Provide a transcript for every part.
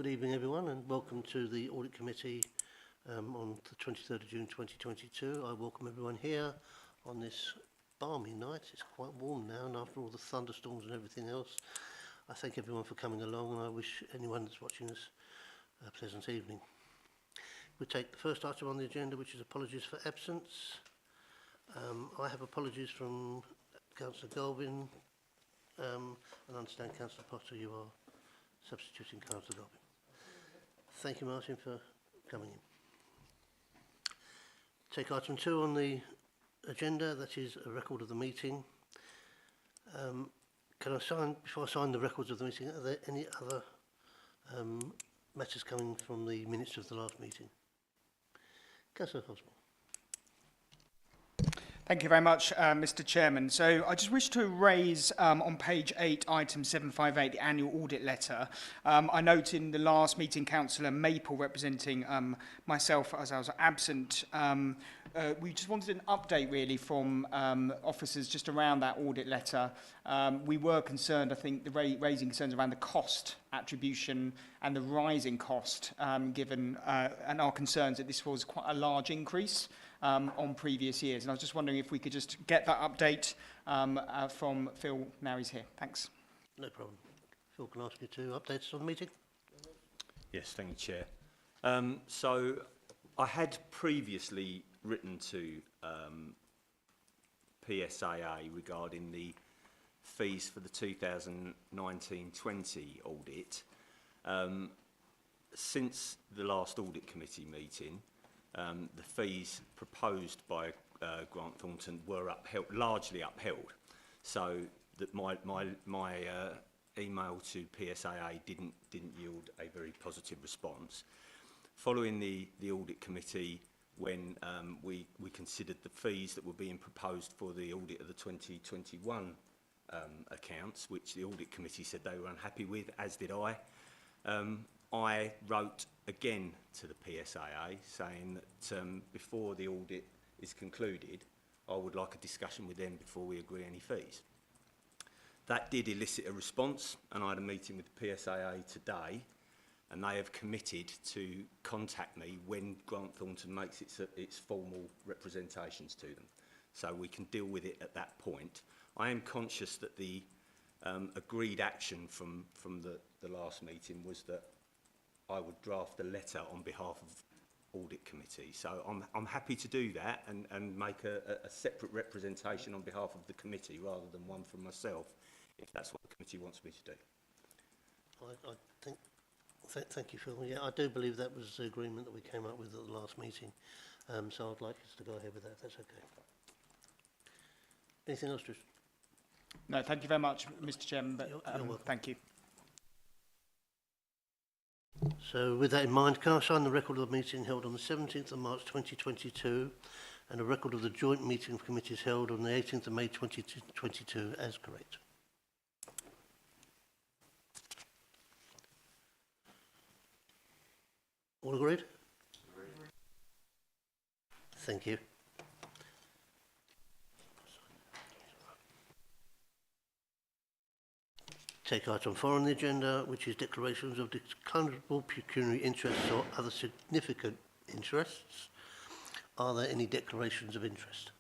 Good evening, everyone, and welcome to the Audit Committee on the 23rd of June 2022. I welcome everyone here on this balmy night. It's quite warm now, and after all the thunderstorms and everything else, I thank everyone for coming along, and I wish anyone that's watching us a pleasant evening. We'll take the first item on the agenda, which is apologies for absence. I have apologies from Councillor Galvin, and I understand Councillor Potter, you are substituting Councillor Galvin. Thank you, Martin, for coming in. Take item 2 on the agenda, that is a record of the meeting. Can I sign, before I sign the records of the meeting, are there any other matters coming from the minutes of the last meeting? Councillor Osborne. Thank you very much, Mr. Chairman. So I just wish to raise on page 8, item 758, the annual audit letter. I note in the last meeting, Councillor Maple representing myself as I was absent. We just wanted an update really from officers just around that audit letter. We were concerned, I think, raising concerns around the cost attribution and the rising cost given and our concerns that this was quite a large increase on previous years. And I was just wondering if we could just get that update from Phil now he's here. Thanks. No problem. Phil, can I ask you to update us on the meeting? Yes, thank you, Chair. So I had previously written to PSAA regarding the fees for the 2019-20 audit. Since the last Audit Committee meeting, the fees proposed by Grant Thornton were largely upheld, so that my email to PSAA didn't yield a very positive response. Following the Audit Committee, when we considered the fees that were being proposed for the audit of the 2021 accounts, which the Audit Committee said they were unhappy with, as did I. I wrote again to the PSAA saying that before the audit is concluded, I would like a discussion with them before we agree any fees. That did elicit a response, and I had a meeting with the PSAA today, and they have committed to contact me when Grant Thornton makes its formal representations to them, so we can deal with it at that point. I am conscious that the agreed action from the last meeting was that I would draft a letter on behalf of Audit Committee. So I'm happy to do that and make a separate representation on behalf of the committee rather than one from myself, if that's what the committee wants me to do. Thank you, Phil. Yeah, I do believe that was the agreement that we came up with at the last meeting. So I'd like us to go ahead with that. That's okay. Anything else, Tristan? No, thank you very much, Mr. Chairman. But, you're welcome. Thank you. So with that in mind, can I sign the record of the meeting held on the 17th of March 2022 and a record of the joint meeting of committees held on the 18th of May 2022 as correct? All agreed? Thank you. Take item 4 on the agenda, which is declarations of declarable pecuniary interests or other significant interests. Are there any declarations of interest?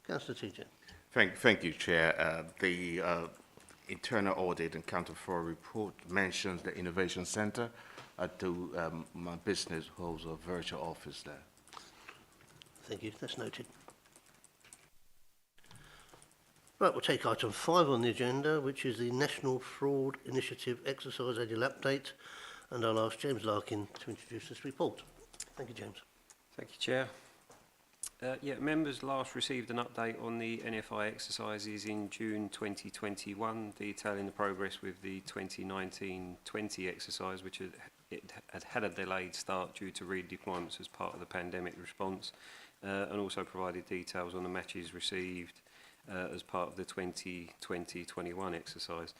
Councillor TJ. Thank you, Chair. The internal audit and counter fraud report mentions the Innovation Centre. My business holds a virtual office there. Thank you. That's noted. Right, we'll take item 5 on the agenda, which is the National Fraud Initiative Exercise Annual Update, and I'll ask James Larkin to introduce this report. Thank you, James. Thank you, Chair. Members last received an update on the NFI exercises in June 2021, detailing the progress with the 2019-20 exercise, which had a delayed start due to redeployments as part of the pandemic response, and also provided details on the matches received as part of the 2020-21 exercise.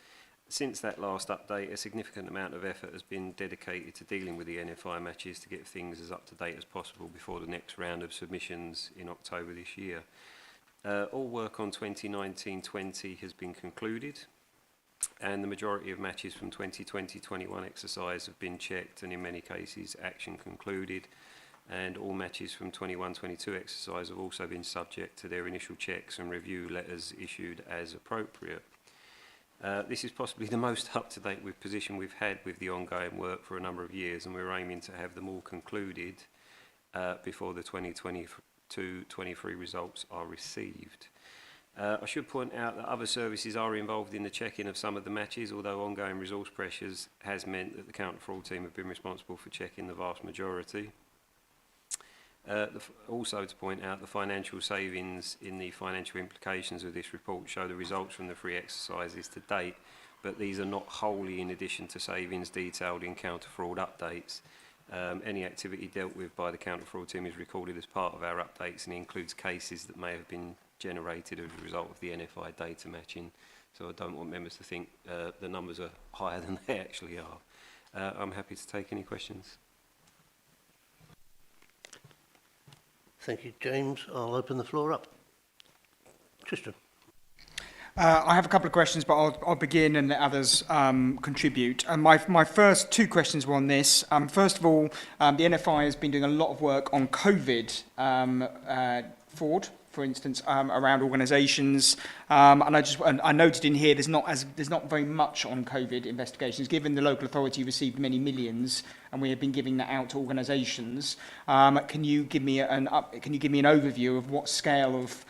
Since that last update, a significant amount of effort has been dedicated to dealing with the NFI matches to get things as up to date as possible before the next round of submissions in October this year. All work on 2019-20 has been concluded, and the majority of matches from 2020-21 exercise have been checked, and in many cases action concluded, and all matches from 21-22 exercise have also been subject to their initial checks and review letters issued as appropriate. This is possibly the most up-to-date position we've had with the ongoing work for a number of years, and we're aiming to have them all concluded before the 2022-23 results are received. I should point out that other services are involved in the checking of some of the matches, although ongoing resource pressures has meant that the counter-fraud team have been responsible for checking the vast majority. Also to point out, the financial savings in the financial implications of this report show the results from the 3 exercises to date, but these are not wholly in addition to savings detailed in counter-fraud updates. Any activity dealt with by the counter-fraud team is recorded as part of our updates and includes cases that may have been generated as a result of the NFI data matching. So I don't want members to think the numbers are higher than they actually are. I'm happy to take any questions. Thank you, James. I'll open the floor up. Tristan. I have a couple of questions, but I'll begin and let others contribute. My first 2 questions were on this. First of all, the NFI has been doing a lot of work on COVID fraud, for instance, around organisations, and I noted in here there's not very much on COVID investigations, given the local authority received many millions, and we have been giving that out to organisations. Can you give me an overview of what scale of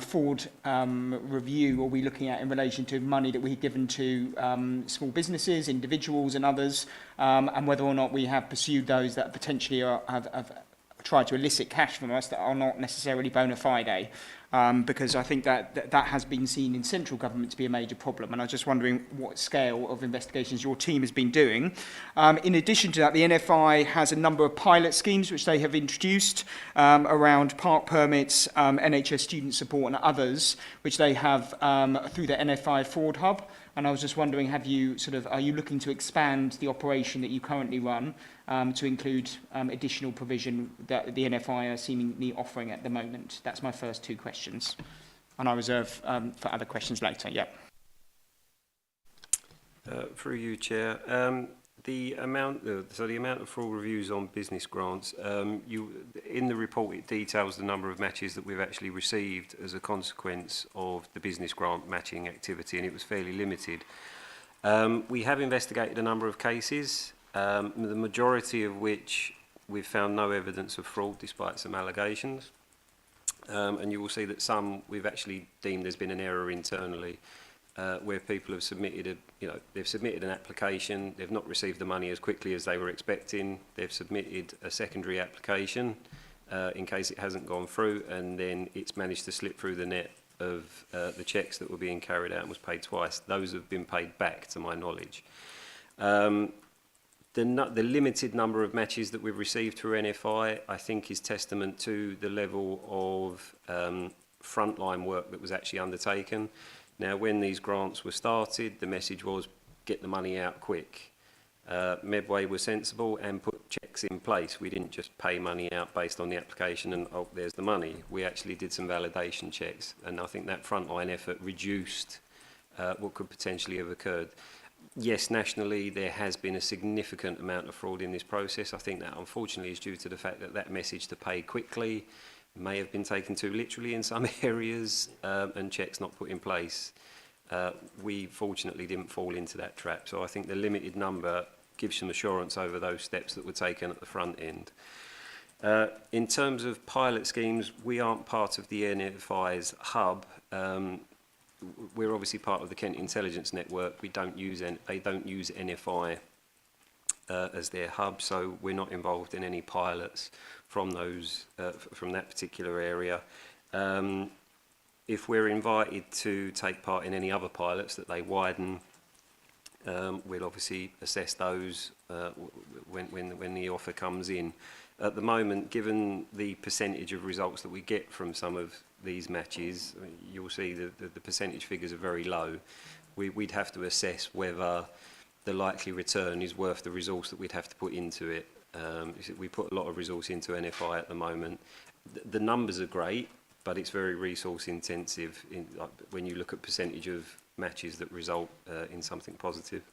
fraud review are we looking at in relation to money that we've given to small businesses, individuals, and others, and whether or not we have pursued those that potentially have tried to elicit cash from us that are not necessarily bona fide, because I think that has been seen in central government to be a major problem, and I was just wondering what scale of investigations your team has been doing. In addition to that, the NFI has a number of pilot schemes which they have introduced around park permits, NHS student support and others, which they have through the NFI Fraud Hub. And I was just wondering, are you looking to expand the operation that you currently run to include additional provision that the NFI are seemingly offering at the moment? That's my first 2 questions. And I reserve for other questions later, yeah. Through you, Chair. The amount of fraud reviews on business grants, in the report it details the number of matches that we've actually received as a consequence of the business grant matching activity, and it was fairly limited. We have investigated a number of cases, the majority of which we've found no evidence of fraud despite some allegations. And you will see that some we've actually deemed there's been an error internally, where people have submitted they've submitted an application, they've not received the money as quickly as they were expecting, they've submitted a secondary application in case it hasn't gone through, and then it's managed to slip through the net of the checks that were being carried out and was paid twice. Those have been paid back, to my knowledge. The limited number of matches that we've received through NFI, I think, is testament to the level of frontline work that was actually undertaken. Now, when these grants were started, the message was, get the money out quick. Medway was sensible and put checks in place. We didn't just pay money out based on the application and, oh, there's the money. We actually did some validation checks, and I think that frontline effort reduced what could potentially have occurred. Yes, nationally, there has been a significant amount of fraud in this process. I think that, unfortunately, is due to the fact that that message to pay quickly may have been taken too literally in some areas, and checks not put in place. We fortunately didn't fall into that trap, so I think the limited number gives some assurance over those steps that were taken at the front end. In terms of pilot schemes, we aren't part of the NFI's hub. We're obviously part of the Kent Intelligence Network. They don't use NFI as their hub, so we're not involved in any pilots from those from that particular area. If we're invited to take part in any other pilots that they widen, we'll obviously assess those when the offer comes in. At the moment, given the percentage of results that we get from some of these matches, you'll see that the percentage figures are very low. We'd have to assess whether the likely return is worth the resource that we'd have to put into it. We put a lot of resource into NFI at the moment. The numbers are great, but it's very resource intensive when you look at percentage of matches that result in something positive.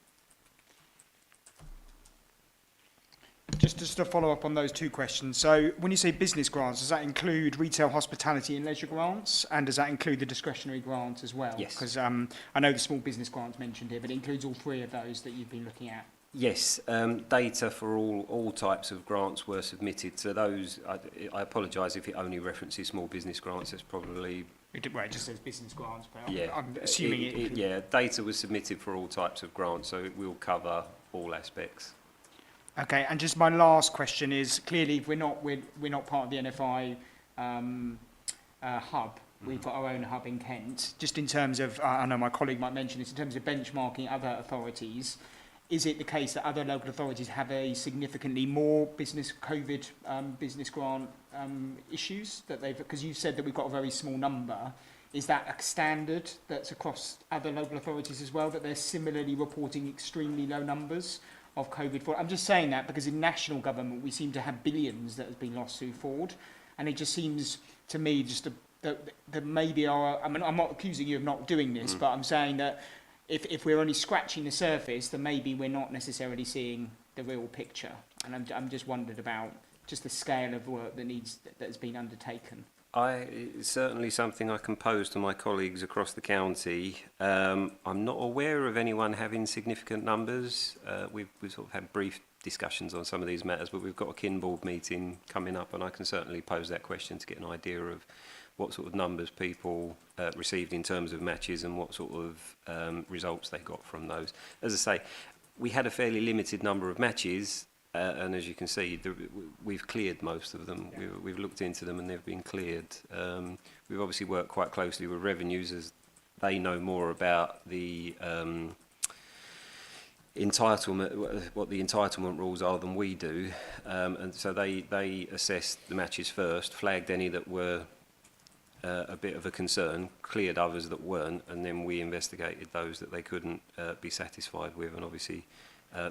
Just to follow up on those two questions. So when you say business grants, does that include retail, hospitality and leisure grants? And does that include the discretionary grants as well? Yes. Because I know the small business grants mentioned here, but it includes all three of those that you've been looking at. Yes, data for all types of grants were submitted. So those, I apologise if it only references small business grants. It's probably... Well, it just says business grants, but Yeah, I'm assuming yeah, data was submitted for all types of grants, so it will cover all aspects. Okay, and just my last question is, clearly we're not part of the NFI hub. We've got our own hub in Kent. Just in terms of, I know my colleague might mention this, in terms of benchmarking other authorities, is it the case that other local authorities have a significantly more COVID business grant issues that they've, because you said that we've got a very small number. Is that a standard that's across other local authorities as well, that they're similarly reporting extremely low numbers of COVID fraud? I'm just saying that because in national government we seem to have billions that have been lost through fraud, and it just seems to me just that maybe I mean, I'm not accusing you of not doing this, but I'm saying that if we're only scratching the surface, then maybe we're not necessarily seeing the real picture. And I'm just wondered about just the scale of work that has been undertaken. It's certainly something I can pose to my colleagues across the county. I'm not aware of anyone having significant numbers. We've sort of had brief discussions on some of these matters, but we've got a kin board meeting coming up, and I can certainly pose that question to get an idea of what sort of numbers people received in terms of matches and what sort of results they got from those. As I say, we had a fairly limited number of matches, and as you can see, we've cleared most of them. Yeah. We've looked into them and they've been cleared. We've obviously worked quite closely with revenues, as they know more about the entitlement, what the entitlement rules are than we do, and so they assessed the matches first, flagged any that were a bit of a concern, cleared others that weren't, and then we investigated those that they couldn't be satisfied with, and obviously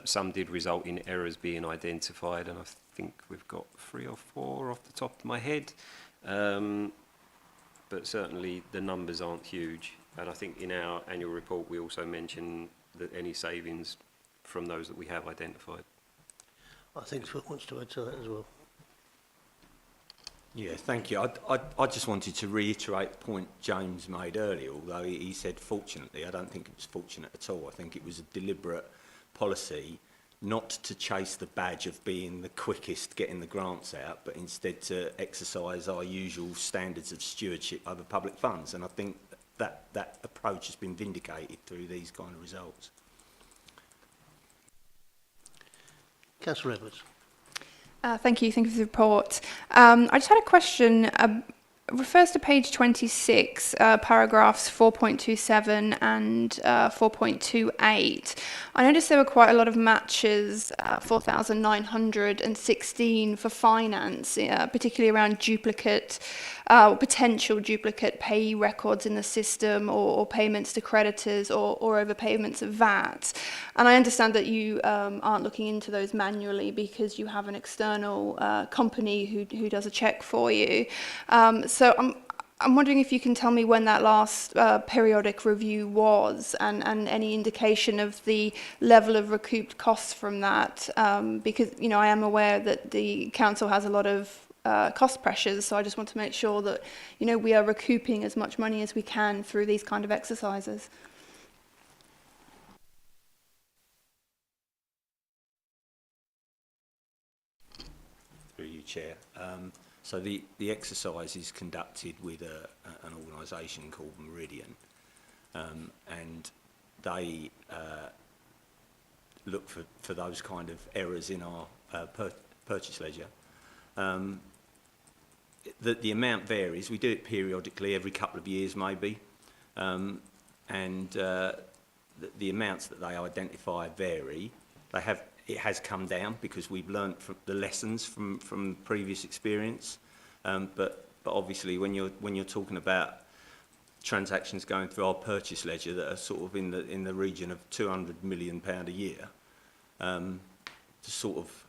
some did result in errors being identified, and I think we've got 3 or 4 off the top of my head, but certainly the numbers aren't huge, and I think in our annual report we also mention that any savings from those that we have identified. I think Phil wants to add to that as well. Yeah, thank you. I just wanted to reiterate the point James made earlier, although he said fortunately. I don't think it was fortunate at all. I think it was a deliberate policy not to chase the badge of being the quickest getting the grants out, but instead to exercise our usual standards of stewardship over public funds. And I think that approach has been vindicated through these kind of results. Councillor Edwards. Thank you for the report. I just had a question. Refers to page 26, paragraphs 4.27 and 4.28. I noticed there were quite a lot of matches, 4,916 for finance, particularly around duplicate, potential duplicate pay records in the system, or payments to creditors, or overpayments of VAT. And I understand that you aren't looking into those manually because you have an external company who does a check for you. So I'm wondering if you can tell me when that last periodic review was, and any indication of the level of recouped costs from that, because I am aware that the council has a lot of cost pressures, so I just want to make sure that we are recouping as much money as we can through these kind of exercises. Through you, Chair. So the exercise is conducted with an organisation called Meridian, and they look for those kind of errors in our purchase ledger. The amount varies. We do it periodically, every couple of years maybe, and the amounts that they identify vary. It has come down because we've learnt from the lessons from previous experience, but obviously when you're talking about transactions going through our purchase ledger that are sort of in the region of £200 million a year, to sort of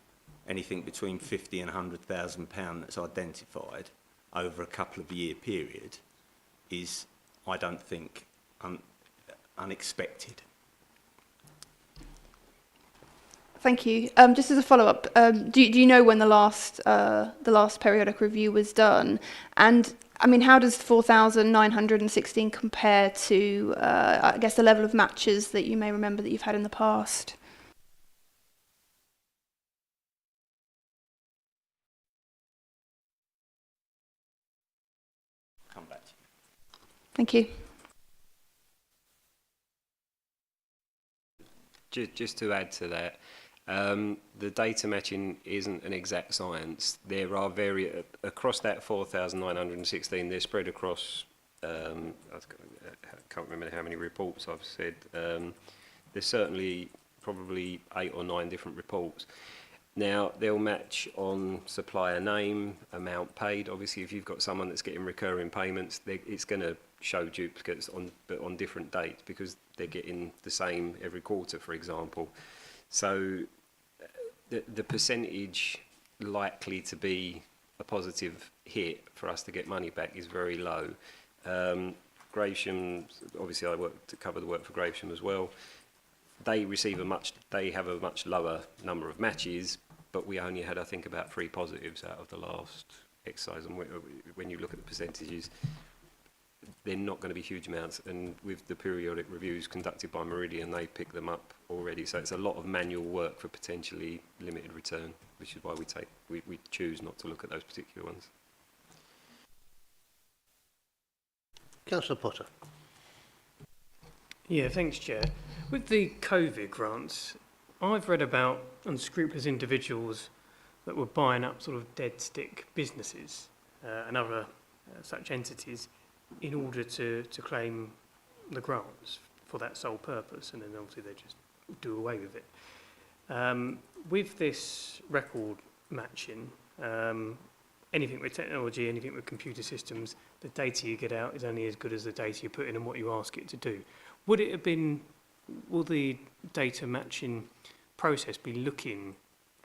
anything between £50,000 and £100,000 that's identified over a couple of year period is, I don't think, unexpected. Thank you. Just as a follow-up, do you know when the last periodic review was done? And I mean, how does 4,916 compare to, I guess, the level of matches that you may remember that you've had in the past? Come back to you. Thank you. Just to add to that, the data matching isn't an exact science. There are across that 4,916, they're spread across, I can't remember how many reports I've said. There's certainly probably 8 or 9 different reports. Now, they'll match on supplier name, amount paid. Obviously, if you've got someone that's getting recurring payments, it's going to show duplicates but on different dates because they're getting the same every quarter, for example. So the percentage likely to be a positive hit for us to get money back is very low. Gravesham, obviously I work to cover the work for Gravesham as well. They have a much lower number of matches, but we only had, I think, about 3 positives out of the last exercise. And when you look at the percentages, they're not going to be huge amounts. And with the periodic reviews conducted by Meridian, they pick them up already. So it's a lot of manual work for potentially limited return, which is why we choose not to look at those particular ones. Councillor Potter. Yeah, thanks, Chair. With the COVID grants, I've read about unscrupulous individuals that were buying up sort of dead stick businesses and other such entities in order to claim the grants for that sole purpose, and then obviously they just do away with it. With this record matching, anything with technology, anything with computer systems, the data you get out is only as good as the data you put in and what you ask it to do. Will the data matching process be looking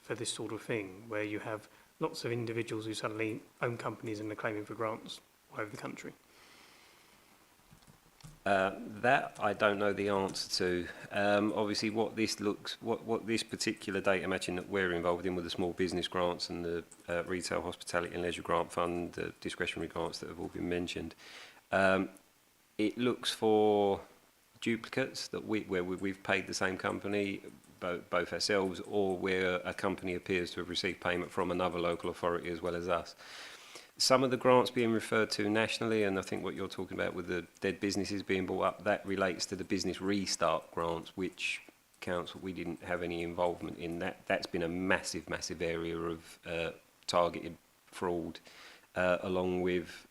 for this sort of thing, where you have lots of individuals who suddenly own companies and are claiming for grants all over the country? That I don't know the answer to. Obviously, what this particular data matching that we're involved in with the small business grants and the retail, hospitality and leisure grant fund, the discretionary grants that have all been mentioned, it looks for duplicates that we've paid the same company, both ourselves, or where a company appears to have received payment from another local authority as well as us. Some of the grants being referred to nationally, and I think what you're talking about with the dead businesses being brought up, that relates to the business restart grants, which council, we didn't have any involvement in that. That's been a massive area of targeted fraud, along with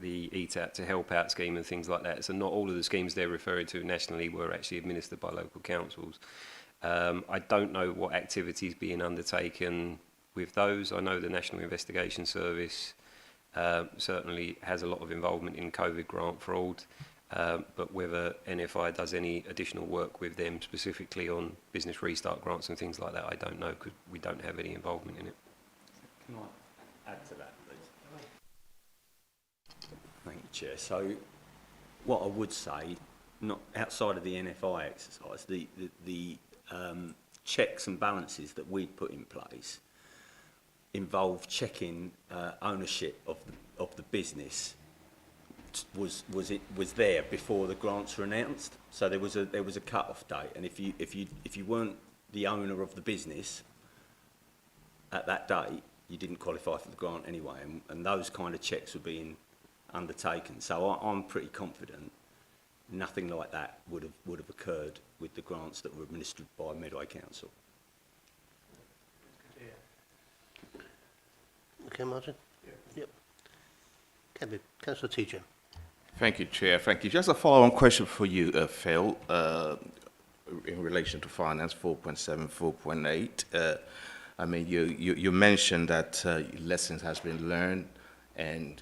the Eat Out to Help Out scheme and things like that. So not all of the schemes they're referring to nationally were actually administered by local councils. I don't know what activities being undertaken with those. I know the National Investigation Service certainly has a lot of involvement in COVID grant fraud, but whether NFI does any additional work with them specifically on business restart grants and things like that, I don't know, because we don't have any involvement in it. Can I add to that, please? Thank you, Chair. So what I would say, not outside of the NFI exercise, the checks and balances that we'd put in place involved checking ownership of the business was there before the grants were announced. So there was a cut-off date, and if you weren't the owner of the business at that date, you didn't qualify for the grant anyway, and those kind of checks were being undertaken. So I'm pretty confident nothing like that would have occurred with the grants that were administered by Medway Council. Okay, Martin? Yeah. Yep. Councillor TJ. Thank you, Chair. Thank you. Just a follow-on question for you, Phil, in relation to finance 4.7, 4.8. I mean, you mentioned that lessons has been learned and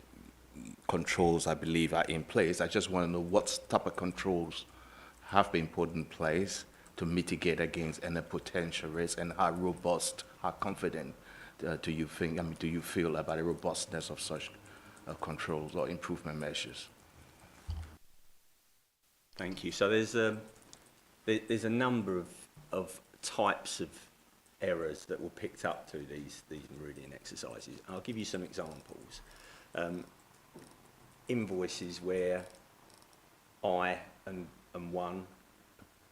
controls, I believe, are in place. I just want to know what type of controls have been put in place to mitigate against any potential risk, and how robust, how confident do you feel about the robustness of such controls or improvement measures? Thank you. So there's a number of types of errors that were picked up through these Meridian exercises. And I'll give you some examples. Invoices where I and one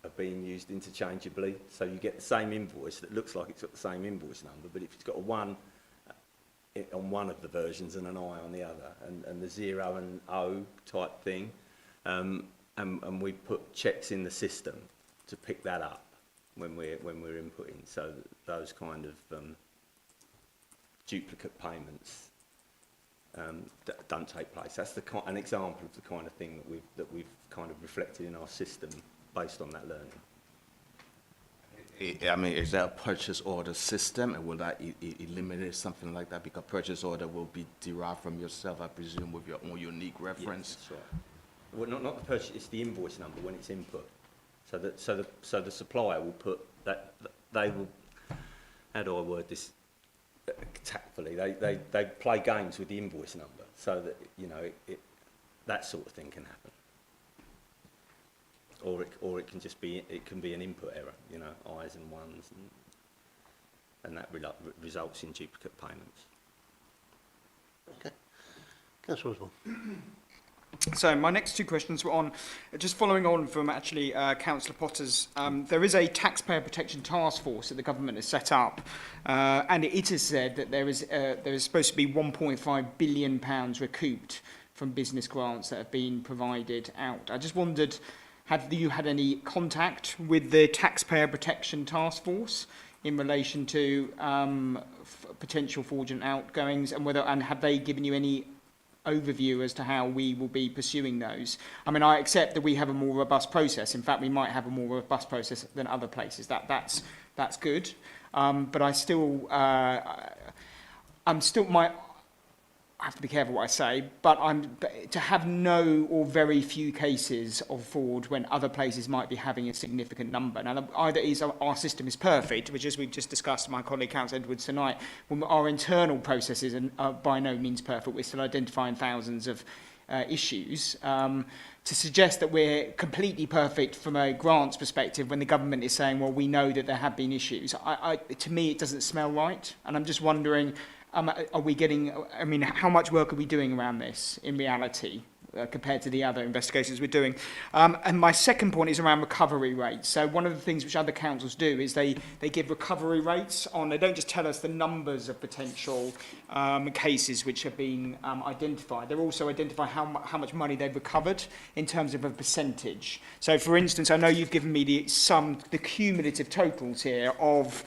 are being used interchangeably. So you get the same invoice that looks like it's got the same invoice number, but if it's got a 1 on one of the versions and an I on the other, and the 0 and O type thing, and we put checks in the system to pick that up when we're inputting, so that those kind of duplicate payments don't take place. That's an example of the kind of thing that we've kind of reflected in our system based on that learning. I mean, is that a purchase order system, and will that eliminate something like that? Because purchase order will be derived from yourself, I presume, with your own unique reference. Yes, that's right. Well, not the purchase; it's the invoice number when it's input. So the supplier will put that. They will. How do I word this tactfully? They play games with the invoice number, so that that sort of thing can happen. Or it can just be an input error, I's and 1's, and that results in duplicate payments. Okay. Councillor Osborne. So my next two questions were on, just following on from actually Councillor Potter's, there is a taxpayer protection task force that the government has set up, and it is said that there is supposed to be £1.5 billion recouped from business grants that have been provided out. I just wondered, have you had any contact with the taxpayer protection task force in relation to potential fraudulent outgoings, and have they given you any overview as to how we will be pursuing those? I mean, I accept that we have a more robust process. In fact, we might have a more robust process than other places. That's good. But I have to be careful what I say, but to have no or very few cases of fraud when other places might be having a significant number. Now, either our system is perfect, which, as we've just discussed, my colleague Councillor Edwards tonight, when our internal processes are by no means perfect, we're still identifying thousands of issues. To suggest that we're completely perfect from a grants perspective when the government is saying, well, we know that there have been issues, to me, it doesn't smell right. And I'm just wondering, are we getting, I mean, how much work are we doing around this in reality compared to the other investigations we're doing? And my second point is around recovery rates. So one of the things which other councils do is they give recovery rates on, they don't just tell us the numbers of potential cases which have been identified. They also identify how much money they've recovered in terms of a percentage. So for instance, I know you've given me the cumulative totals here of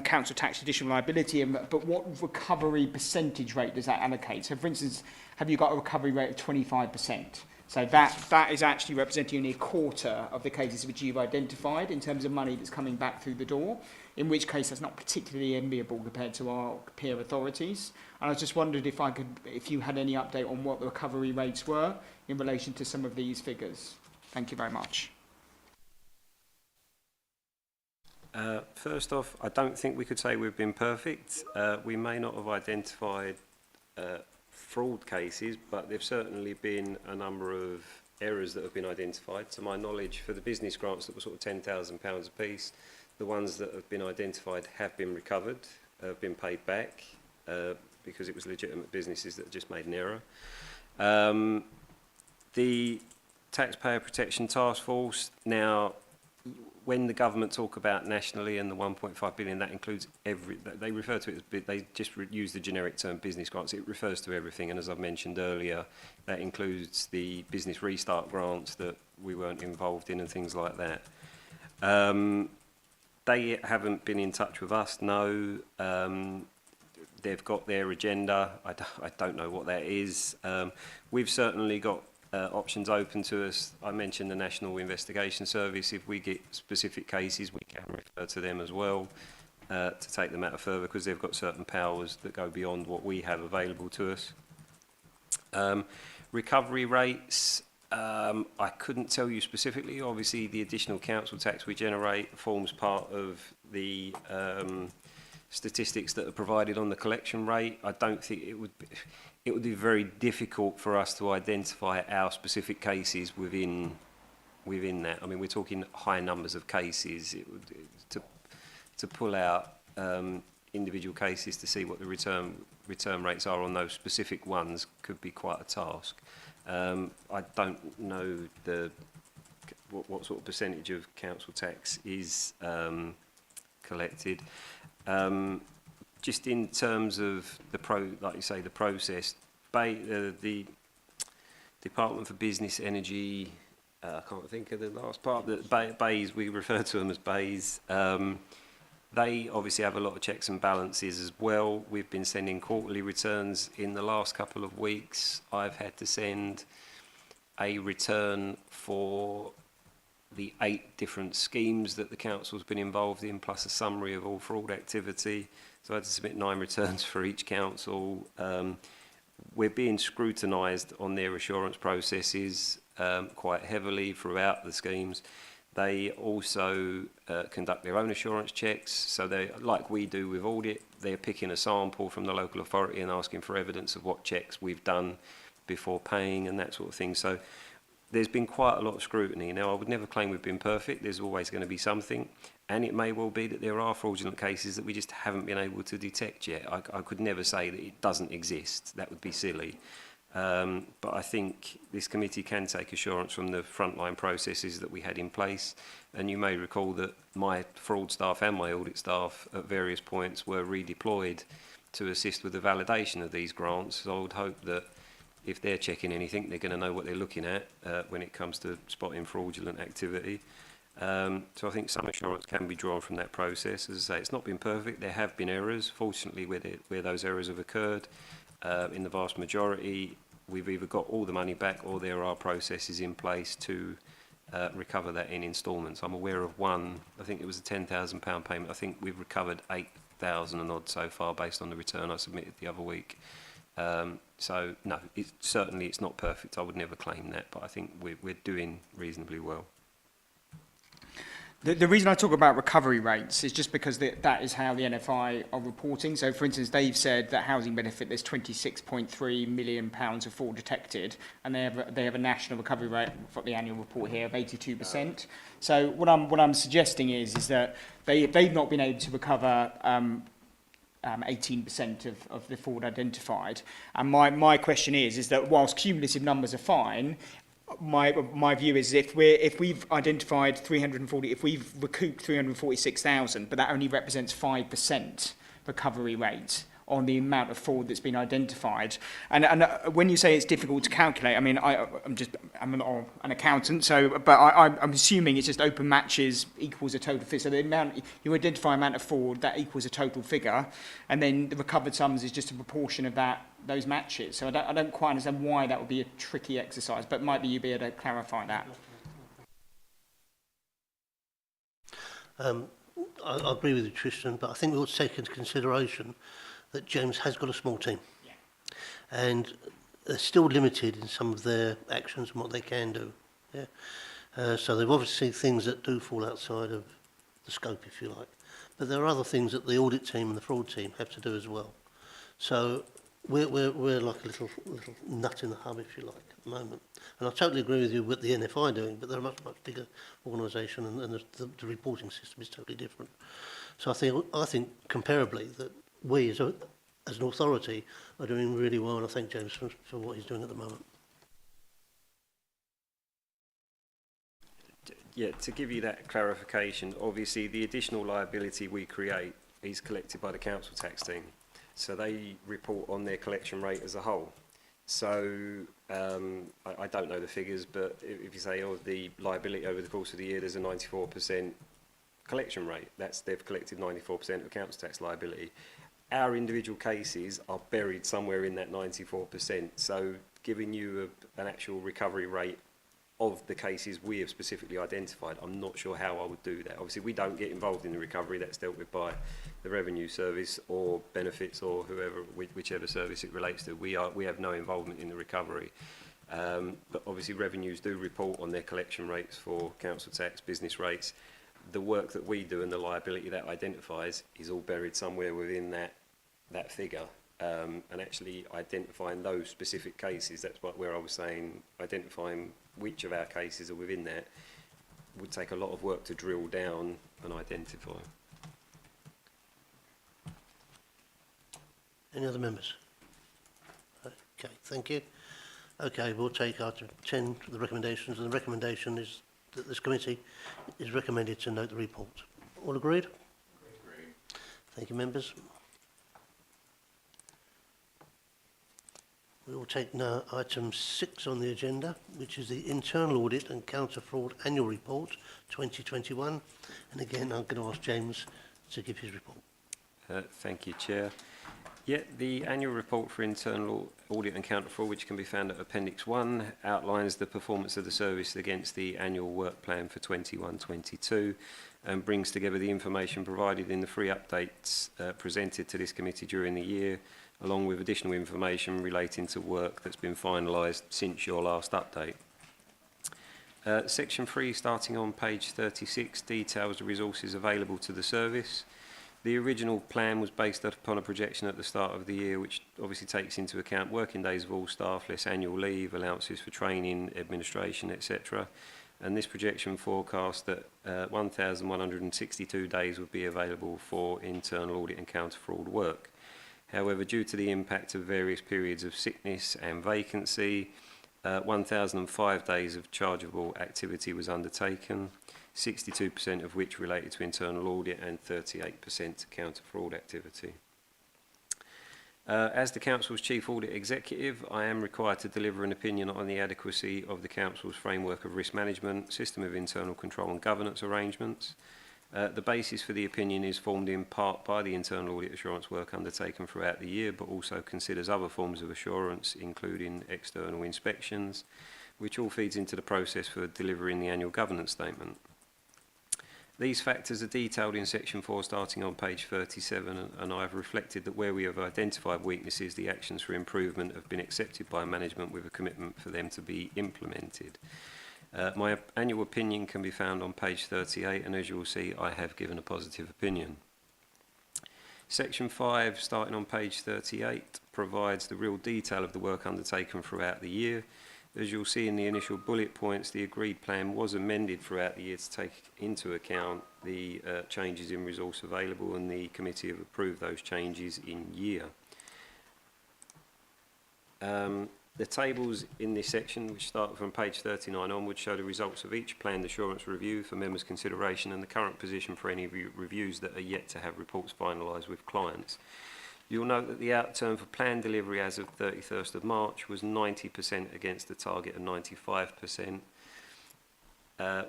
council tax additional liability, but what recovery percentage rate does that allocate? So for instance, have you got a recovery rate of 25%? So that is actually representing only a quarter of the cases which you've identified in terms of money that's coming back through the door, in which case that's not particularly enviable compared to our peer authorities. And I just wondered if you had any update on what the recovery rates were in relation to some of these figures. Thank you very much. First off, I don't think we could say we've been perfect. We may not have identified fraud cases, but there've certainly been a number of errors that have been identified. To my knowledge, for the business grants that were sort of £10,000 a piece, the ones that have been identified have been recovered, have been paid back, because it was legitimate businesses that just made an error. The Taxpayer Protection Task Force, now, when the government talk about nationally and the 1.5 billion, that includes they refer to it as, they just use the generic term business grants. It refers to everything, and as I've mentioned earlier, that includes the business restart grants that we weren't involved in and things like that. They haven't been in touch with us, no. They've got their agenda. I don't know what that is. We've certainly got options open to us. I mentioned the National Investigation Service. If we get specific cases, we can refer to them as well to take the matter further, because they've got certain powers that go beyond what we have available to us. Recovery rates, I couldn't tell you specifically. Obviously, the additional council tax we generate forms part of the statistics that are provided on the collection rate. I don't think it would be very difficult for us to identify our specific cases within within that. I mean, we're talking high numbers of cases. To pull out individual cases to see what the return rates are on those specific ones could be quite a task. I don't know what sort of percentage of council tax is collected. Just in terms of like you say, the process, the Department for Business, Energy, I can't think of the last part, BEIS, we refer to them as BEIS. They obviously have a lot of checks and balances as well. We've been sending quarterly returns in the last couple of weeks. I've had to send a return for the 8 different schemes that the council's been involved in, plus a summary of all fraud activity. So I had to submit 9 returns for each council. We're being scrutinised on their assurance processes quite heavily throughout the schemes. They also conduct their own assurance checks. So they, like we do with audit, they're picking a sample from the local authority and asking for evidence of what checks we've done before paying and that sort of thing. So there's been quite a lot of scrutiny. Now, I would never claim we've been perfect. There's always going to be something. And it may well be that there are fraudulent cases that we just haven't been able to detect yet. I could never say that it doesn't exist. That would be silly. But I think this committee can take assurance from the frontline processes that we had in place. And you may recall that my fraud staff and my audit staff at various points were redeployed to assist with the validation of these grants. So I would hope that if they're checking anything, they're going to know what they're looking at when it comes to spotting fraudulent activity. So I think some assurance can be drawn from that process. As I say, it's not been perfect. There have been errors. Fortunately, where those errors have occurred, in the vast majority, we've either got all the money back or there are processes in place to recover that in instalments. I'm aware of one, I think it was a £10,000 payment. I think we've recovered 8,000 and odd so far based on the return I submitted the other week. So no, it's not perfect. I would never claim that, but I think we're doing reasonably well. The reason I talk about recovery rates is just because that is how the NFI are reporting. So, for instance, they've said that housing benefit, there's £26.3 million of fraud detected, and they have a national recovery rate for the annual report here of 82%. So, what I'm suggesting is that they've not been able to recover 18% of the fraud identified. And my question is that whilst cumulative numbers are fine, my view is if we've identified if we've recouped 346,000, but that only represents 5% recovery rate on the amount of fraud that's been identified. And when you say it's difficult to calculate, I mean, I'm an accountant, but I'm assuming it's just open matches equals a total figure. So the amount you identify amount of fraud that equals a total figure, and then the recovered sums is just a proportion of those matches. So I don't quite understand why that would be a tricky exercise, but might be you'd be able to clarify that. I agree with you, Tristan, but I think we ought to take into consideration that James has got a small team. Yeah. And they're still limited in some of their actions and what they can do. Yeah. So they've obviously things that do fall outside of the scope, if you like. But there are other things that the audit team and the fraud team have to do as well. So we're like a little nut in the hub, if you like, at the moment. And I totally agree with you with the NFI doing, but they're a much bigger organisation, and the reporting system is totally different. So I think comparably that we as an authority are doing really well, and I thank James for what he's doing at the moment. Yeah, to give you that clarification, obviously the additional liability we create is collected by the council tax team. So they report on their collection rate as a whole. So I don't know the figures, but if you say, the liability over the course of the year, there's a 94% collection rate. They've collected 94% of council tax liability. Our individual cases are buried somewhere in that 94%. So giving you an actual recovery rate of the cases we have specifically identified, I'm not sure how I would do that. Obviously, we don't get involved in the recovery. That's dealt with by the Revenue Service or Benefits or whichever service it relates to. We have no involvement in the recovery. But obviously, revenues do report on their collection rates for council tax, business rates. The work that we do and the liability that identifies is all buried somewhere within that figure. And actually identifying those specific cases, that's where I was saying, identifying which of our cases are within that would take a lot of work to drill down and identify. Any other members? Okay, thank you. Okay, we'll take item 10, the recommendations, and the recommendation is that this committee is recommended to note the report. All agreed? Agreed. Thank you, members. We will take now item 6 on the agenda, which is the Internal Audit and Counter Fraud Annual Report 2021. And again, I'm going to ask James to give his report. Thank you, Chair. Yeah, the annual report for internal audit and counter fraud, which can be found at Appendix 1, outlines the performance of the service against the annual work plan for 21-22 and brings together the information provided in the 3 updates presented to this committee during the year, along with additional information relating to work that's been finalised since your last update. Section 3, starting on page 36, details the resources available to the service. The original plan was based upon a projection at the start of the year, which obviously takes into account working days of all staff, less annual leave, allowances for training, administration, etc. And this projection forecast that 1,162 days would be available for internal audit and counter-fraud work. However, due to the impact of various periods of sickness and vacancy, 1,005 days of chargeable activity was undertaken, 62% of which related to internal audit and 38% to counter-fraud activity. As the Council's Chief Audit Executive, I am required to deliver an opinion on the adequacy of the Council's framework of risk management, system of internal control and governance arrangements. The basis for the opinion is formed in part by the internal audit assurance work undertaken throughout the year, but also considers other forms of assurance, including external inspections, which all feeds into the process for delivering the annual governance statement. These factors are detailed in section 4 starting on page 37, and I have reflected that where we have identified weaknesses, the actions for improvement have been accepted by management with a commitment for them to be implemented. My annual opinion can be found on page 38, and as you will see, I have given a positive opinion. Section 5, starting on page 38, provides the real detail of the work undertaken throughout the year. As you'll see in the initial bullet points, the agreed plan was amended throughout the year to take into account the changes in resource available, and the committee have approved those changes in year. The tables in this section, which start from page 39 onwards, show the results of each planned assurance review for members' consideration and the current position for any reviews that are yet to have reports finalised with clients. You'll note that the outturn for planned delivery as of 31st of March was 90% against a target of 95%,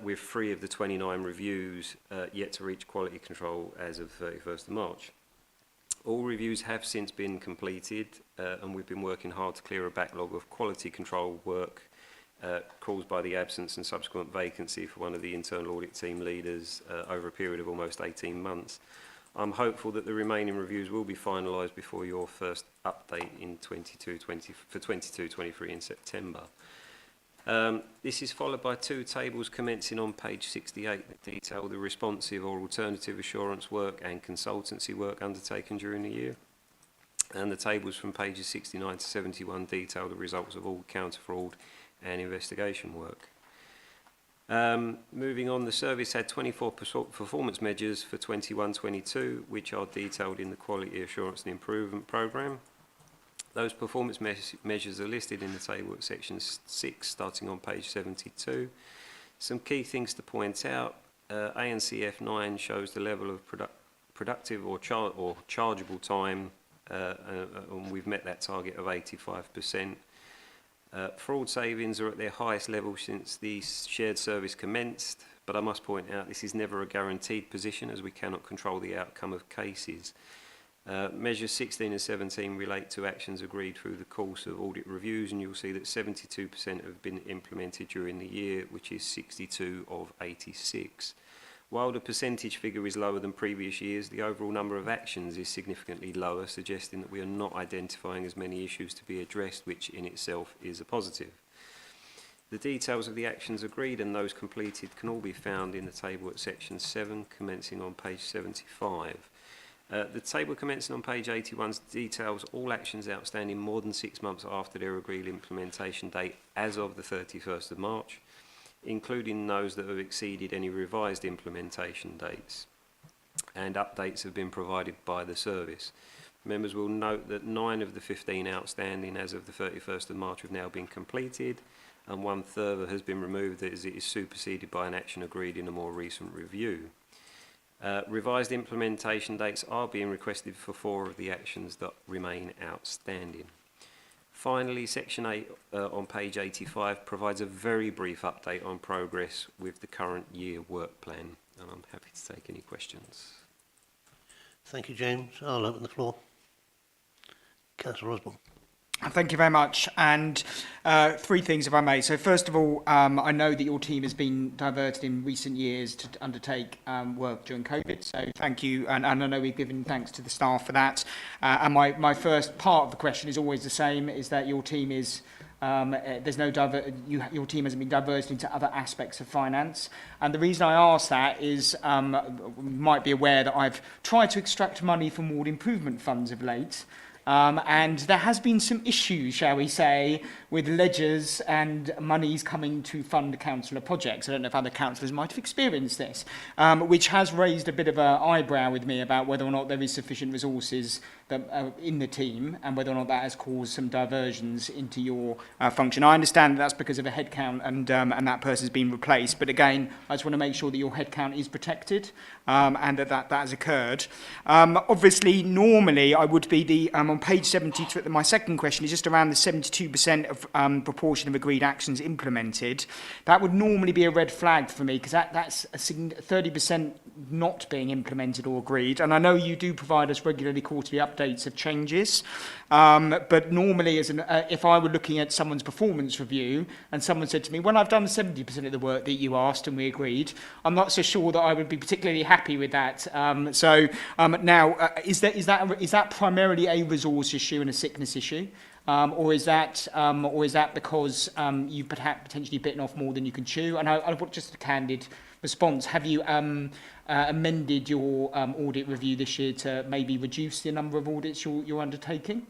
with 3 of the 29 reviews yet to reach quality control as of 31st of March. All reviews have since been completed, and we've been working hard to clear a backlog of quality control work caused by the absence and subsequent vacancy for one of the internal audit team leaders over a period of almost 18 months. I'm hopeful that the remaining reviews will be finalised before your first update in 22-23 in September. This is followed by 2 tables commencing on page 68 that detail the responsive or alternative assurance work and consultancy work undertaken during the year. And the tables from pages 69 to 71 detail the results of all counter-fraud and investigation work. Moving on, the service had 24 performance measures for 21-22, which are detailed in the Quality Assurance and Improvement Programme. Those performance measures are listed in the table at section 6, starting on page 72. Some key things to point out. ANCF 9 shows the level of productive or chargeable time, and we've met that target of 85%. Fraud savings are at their highest level since the shared service commenced, but I must point out this is never a guaranteed position as we cannot control the outcome of cases. Measures 16 and 17 relate to actions agreed through the course of audit reviews, and you'll see that 72% have been implemented during the year, which is 62 of 86. While the percentage figure is lower than previous years, the overall number of actions is significantly lower, suggesting that we are not identifying as many issues to be addressed, which in itself is a positive. The details of the actions agreed and those completed can all be found in the table at section 7, commencing on page 75. The table commencing on page 81 details all actions outstanding more than 6 months after their agreed implementation date as of the 31st of March. including those that have exceeded any revised implementation dates, and updates have been provided by the service. Members will note that 9 of the 15 outstanding as of the 31st of March have now been completed, and 1 further has been removed as it is superseded by an action agreed in a more recent review. Revised implementation dates are being requested for 4 of the actions that remain outstanding. Finally, Section 8 on page 85 provides a very brief update on progress with the current year work plan, and I'm happy to take any questions. Thank you, James. I'll open the floor. Councillor Osborne. Thank you very much. And 3 things, if I may. So first of all, I know that your team has been diverted in recent years to undertake work during COVID. So thank you. And I know we've given thanks to the staff for that. And my first part of the question is always the same, is that your team is your team hasn't been diverted into other aspects of finance. And the reason I ask that is you might be aware that I've tried to extract money from ward improvement funds of late. And there has been some issues, shall we say, with ledgers and monies coming to fund councillor projects. I don't know if other councillors might have experienced this, which has raised a bit of an eyebrow with me about whether or not there is sufficient resources that, in the team, and whether or not that has caused some diversions into your function. I understand that's because of a headcount and that person's been replaced, but again, I just want to make sure that your headcount is protected and that has occurred. Obviously, normally I would be on page 72, my second question is just around the 72% of proportion of agreed actions implemented. That would normally be a red flag for me, because that's a 30% not being implemented or agreed. And I know you do provide us regularly quarterly updates of changes, but normally if I were looking at someone's performance review and someone said to me, well, I've done 70% of the work that you asked and we agreed, I'm not so sure that I would be particularly happy with that. Now, is that primarily a resource issue and a sickness issue? Or is that because you've potentially bitten off more than you can chew? And I want just a candid response. Have you amended your audit review this year to maybe reduce the number of audits you're undertaking?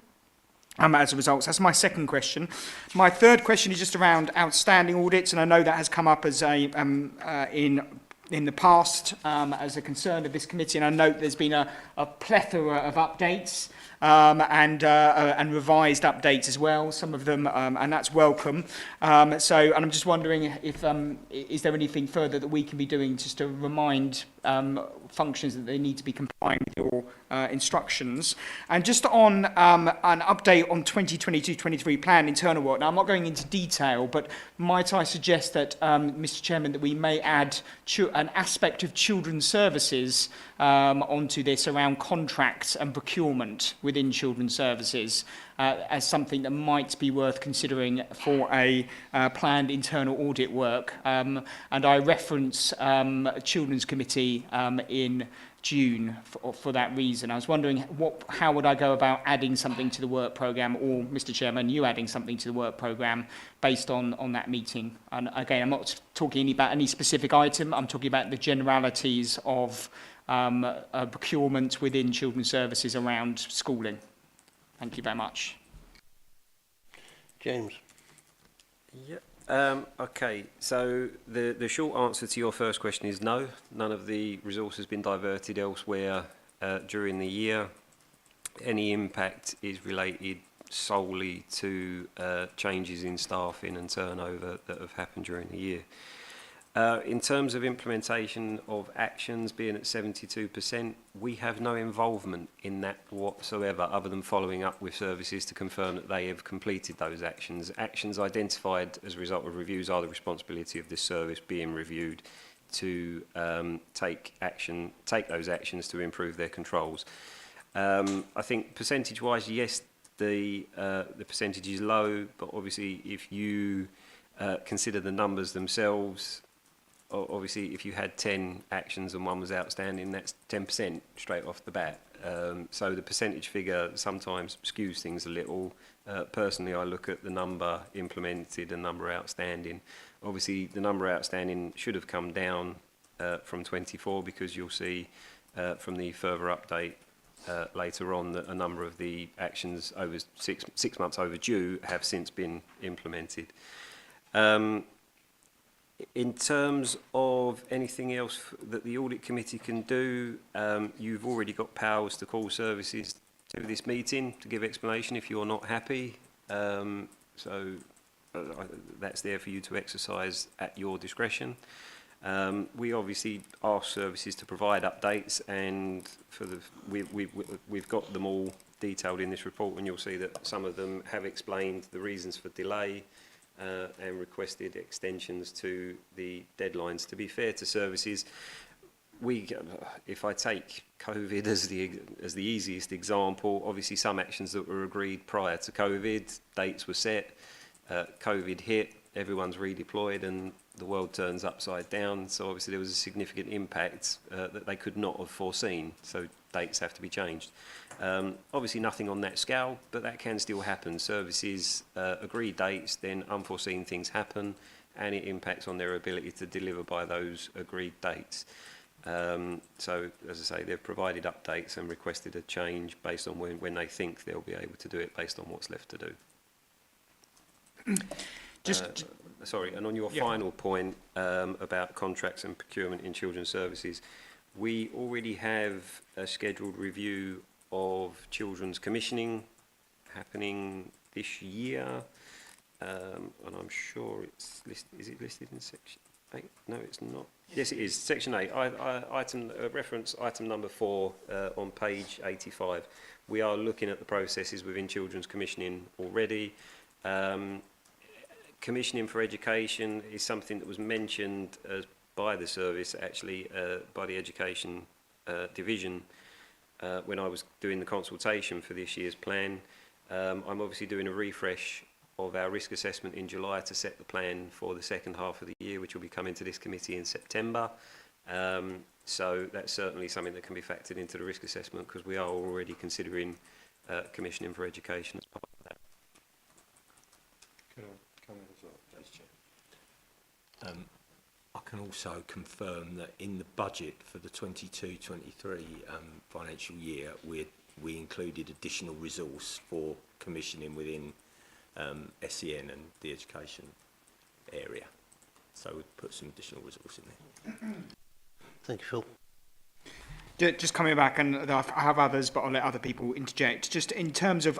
As a result. So that's my second question. My third question is just around outstanding audits, and I know that has come up as in the past as a concern of this committee, and I note there's been a plethora of updates and revised updates as well, some of them, and that's welcome. And I'm just wondering if is there anything further that we can be doing just to remind functions that they need to be complying with your instructions. And just on an update on 2022-23 plan internal work. Now, I'm not going into detail, but might I suggest that, Mr. Chairman, that we may add an aspect of children's services onto this around contracts and procurement within children's services as something that might be worth considering for a planned internal audit work. And I reference Children's Committee in June for that reason. I was wondering how would I go about adding something to the work programme, or Mr. Chairman, you adding something to the work programme based on that meeting. And again, I'm not talking about any specific item, I'm talking about the generalities of procurement within children's services around schooling. Thank you very much. James. Yeah. Okay, so the short answer to your first question is no. None of the resource has been diverted elsewhere during the year. Any impact is related solely to changes in staffing and turnover that have happened during the year. In terms of implementation of actions being at 72%, we have no involvement in that whatsoever, other than following up with services to confirm that they have completed those actions. Actions identified as a result of reviews are the responsibility of this service being reviewed to take those actions to improve their controls. I think percentage-wise, yes, the percentage is low, but obviously if you consider the numbers themselves, obviously if you had 10 actions and one was outstanding, that's 10% straight off the bat. So the percentage figure sometimes skews things a little. Personally, I look at the number implemented and number outstanding. Obviously, the number outstanding should have come down from 24, because you'll see from the further update later on that a number of the actions over six months overdue have since been implemented. In terms of anything else that the Audit Committee can do, you've already got powers to call services to this meeting to give explanation if you're not happy. That's there for you to exercise at your discretion. We obviously ask services to provide updates, and we've got them all detailed in this report, and you'll see that some of them have explained the reasons for delay and requested extensions to the deadlines. To be fair to services, if I take COVID as the easiest example, obviously some actions that were agreed prior to COVID, dates were set, COVID hit, everyone's redeployed and the world turns upside down. So obviously there was a significant impact that they could not have foreseen. So dates have to be changed. Obviously nothing on that scale, but that can still happen. Services agree dates, then unforeseen things happen, and it impacts on their ability to deliver by those agreed dates. So, as I say, they've provided updates and requested a change based on when they think they'll be able to do it based on what's left to do. Sorry, and on your final point about contracts and procurement in children's services, we already have a scheduled review of children's commissioning happening this year, and I'm sure it's listed. Is it listed in section 8? No, it's not. Yes, it is. Section 8, reference item number 4 on page 85. We are looking at the processes within children's commissioning already. Commissioning for education is something that was mentioned by the service, actually, by the education division when I was doing the consultation for this year's plan. I'm obviously doing a refresh of our risk assessment in July to set the plan for the second half of the year, which will be coming to this committee in September. So that's certainly something that can be factored into the risk assessment, because we are already considering commissioning for education as part of that. Can I come in as well, please, Chair? I can also confirm that in the budget for the 22-23 financial year, we included additional resource for commissioning within SEN and the education area. So we put some additional resource in there. Thank you, Phil. Just coming back, and I have others, but I'll let other people interject. Just in terms of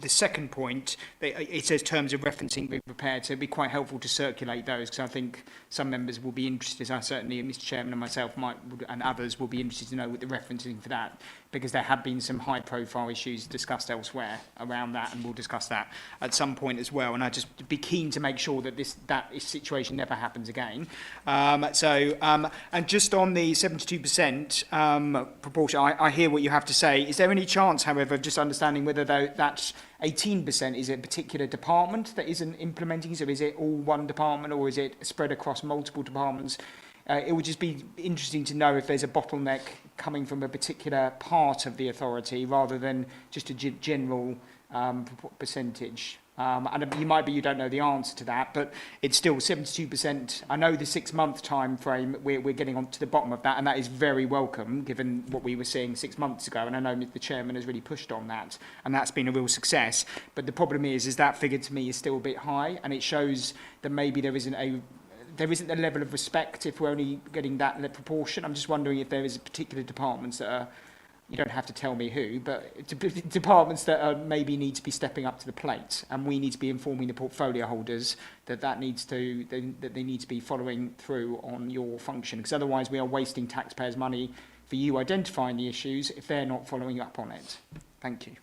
the second point, it says terms of referencing be prepared, so it'd be quite helpful to circulate those, because I think some members will be interested, certainly Mr Chairman and myself and others will be interested to know what the referencing for that, because there have been some high-profile issues discussed elsewhere around that, and we'll discuss that at some point as well. And I'd just be keen to make sure that that situation never happens again. And just on the 72% proportion, I hear what you have to say. Is there any chance, however, of just understanding whether that 18% is a particular department that isn't implementing? So is it all one department, or is it spread across multiple departments? It would just be interesting to know if there's a bottleneck coming from a particular part of the authority rather than just a general percentage. And you don't know the answer to that, but it's still 72%. I know the 6-month time frame, we're getting on to the bottom of that, and that is very welcome given what we were seeing 6 months ago. And I know the chairman has really pushed on that, and that's been a real success. But the problem is that figure to me is still a bit high, and it shows that maybe there isn't a level of respect if we're only getting that proportion. I'm just wondering if there is particular departments that are, you don't have to tell me who, but departments that maybe need to be stepping up to the plate, and we need to be informing the portfolio holders that they need to be following through on your function, because otherwise we are wasting taxpayers' money for you identifying the issues if they're not following up on it. Thank you.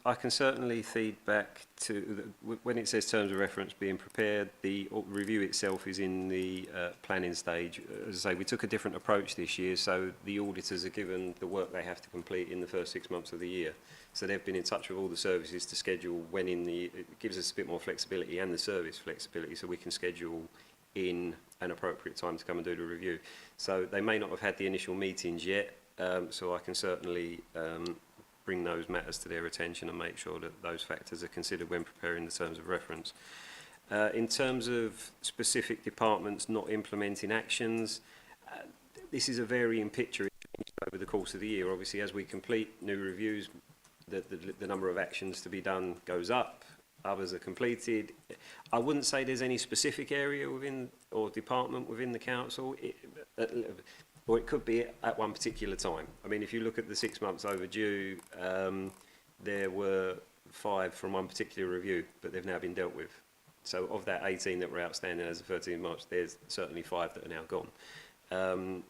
I can certainly feed back to, when it says terms of reference being prepared, the review itself is in the planning stage. As I say, we took a different approach this year, so the auditors are given the work they have to complete in the first 6 months of the year. So they've been in touch with all the services to schedule when it gives us a bit more flexibility, and the service flexibility, so we can schedule in an appropriate time to come and do the review. So they may not have had the initial meetings yet, so I can certainly bring those matters to their attention and make sure that those factors are considered when preparing the terms of reference. In terms of specific departments not implementing actions, this is a varying picture over the course of the year. Obviously, as we complete new reviews, the number of actions to be done goes up. others are completed. I wouldn't say there's any specific area within or department within the council, or it could be at one particular time. I mean, if you look at the 6 months overdue, there were 5 from one particular review, but they've now been dealt with. So of that 18 that were outstanding as of 13th March, there's certainly 5 that are now gone.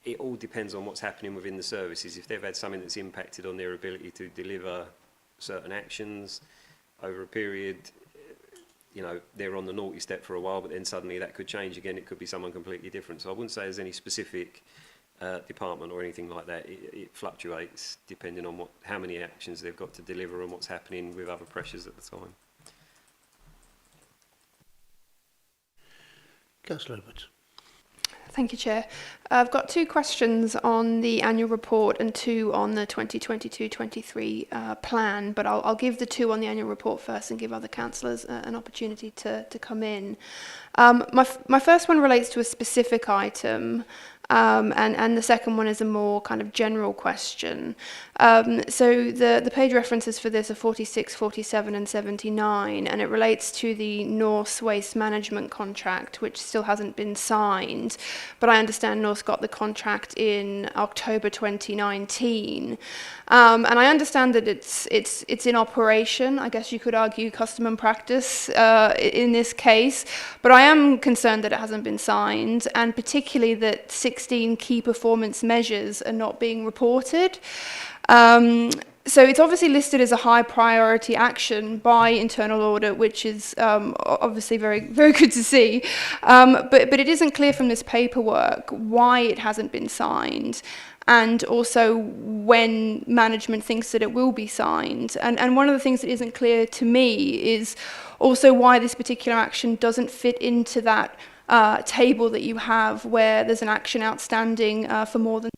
It all depends on what's happening within the services. If they've had something that's impacted on their ability to deliver certain actions over a period, you know, they're on the naughty step for a while, but then suddenly that could change again. It could be someone completely different. So I wouldn't say there's any specific department or anything like that. It fluctuates depending on how many actions they've got to deliver and what's happening with other pressures at the time. Councillor Edwards. Thank you, Chair. I've got 2 questions on the annual report and 2 on the 2022-23 plan, but I'll give the 2 on the annual report first and give other councillors an opportunity to come in. My first one relates to a specific item, and the second one is a more kind of general question. So the page references for this are 46, 47 and 79, and it relates to the North's waste management contract, which still hasn't been signed, but I understand North's got the contract in October 2019. And I understand that it's in operation. I guess you could argue custom and practice in this case, but I am concerned that it hasn't been signed, and particularly that 16 key performance measures are not being reported. So it's obviously listed as a high priority action by internal audit, which is obviously very, very good to see. But it isn't clear from this paperwork why it hasn't been signed, and also when management thinks that it will be signed. And one of the things that isn't clear to me is also why this particular action doesn't fit into that table that you have where there's an action outstanding for more than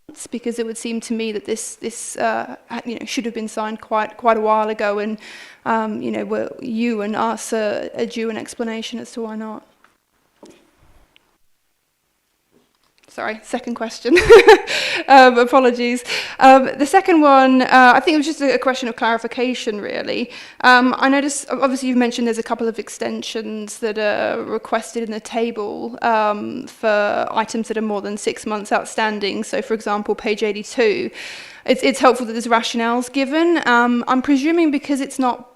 months, because it would seem to me that this should have been signed quite a while ago, and you and us are due an explanation as to why not. Sorry, second question. Apologies. The second one, I think it was just a question of clarification, really. I noticed, obviously, you've mentioned there's a couple of extensions that are requested in the table for items that are more than 6 months outstanding. So, for example, page 82. It's helpful that there's rationales given. I'm presuming because it's not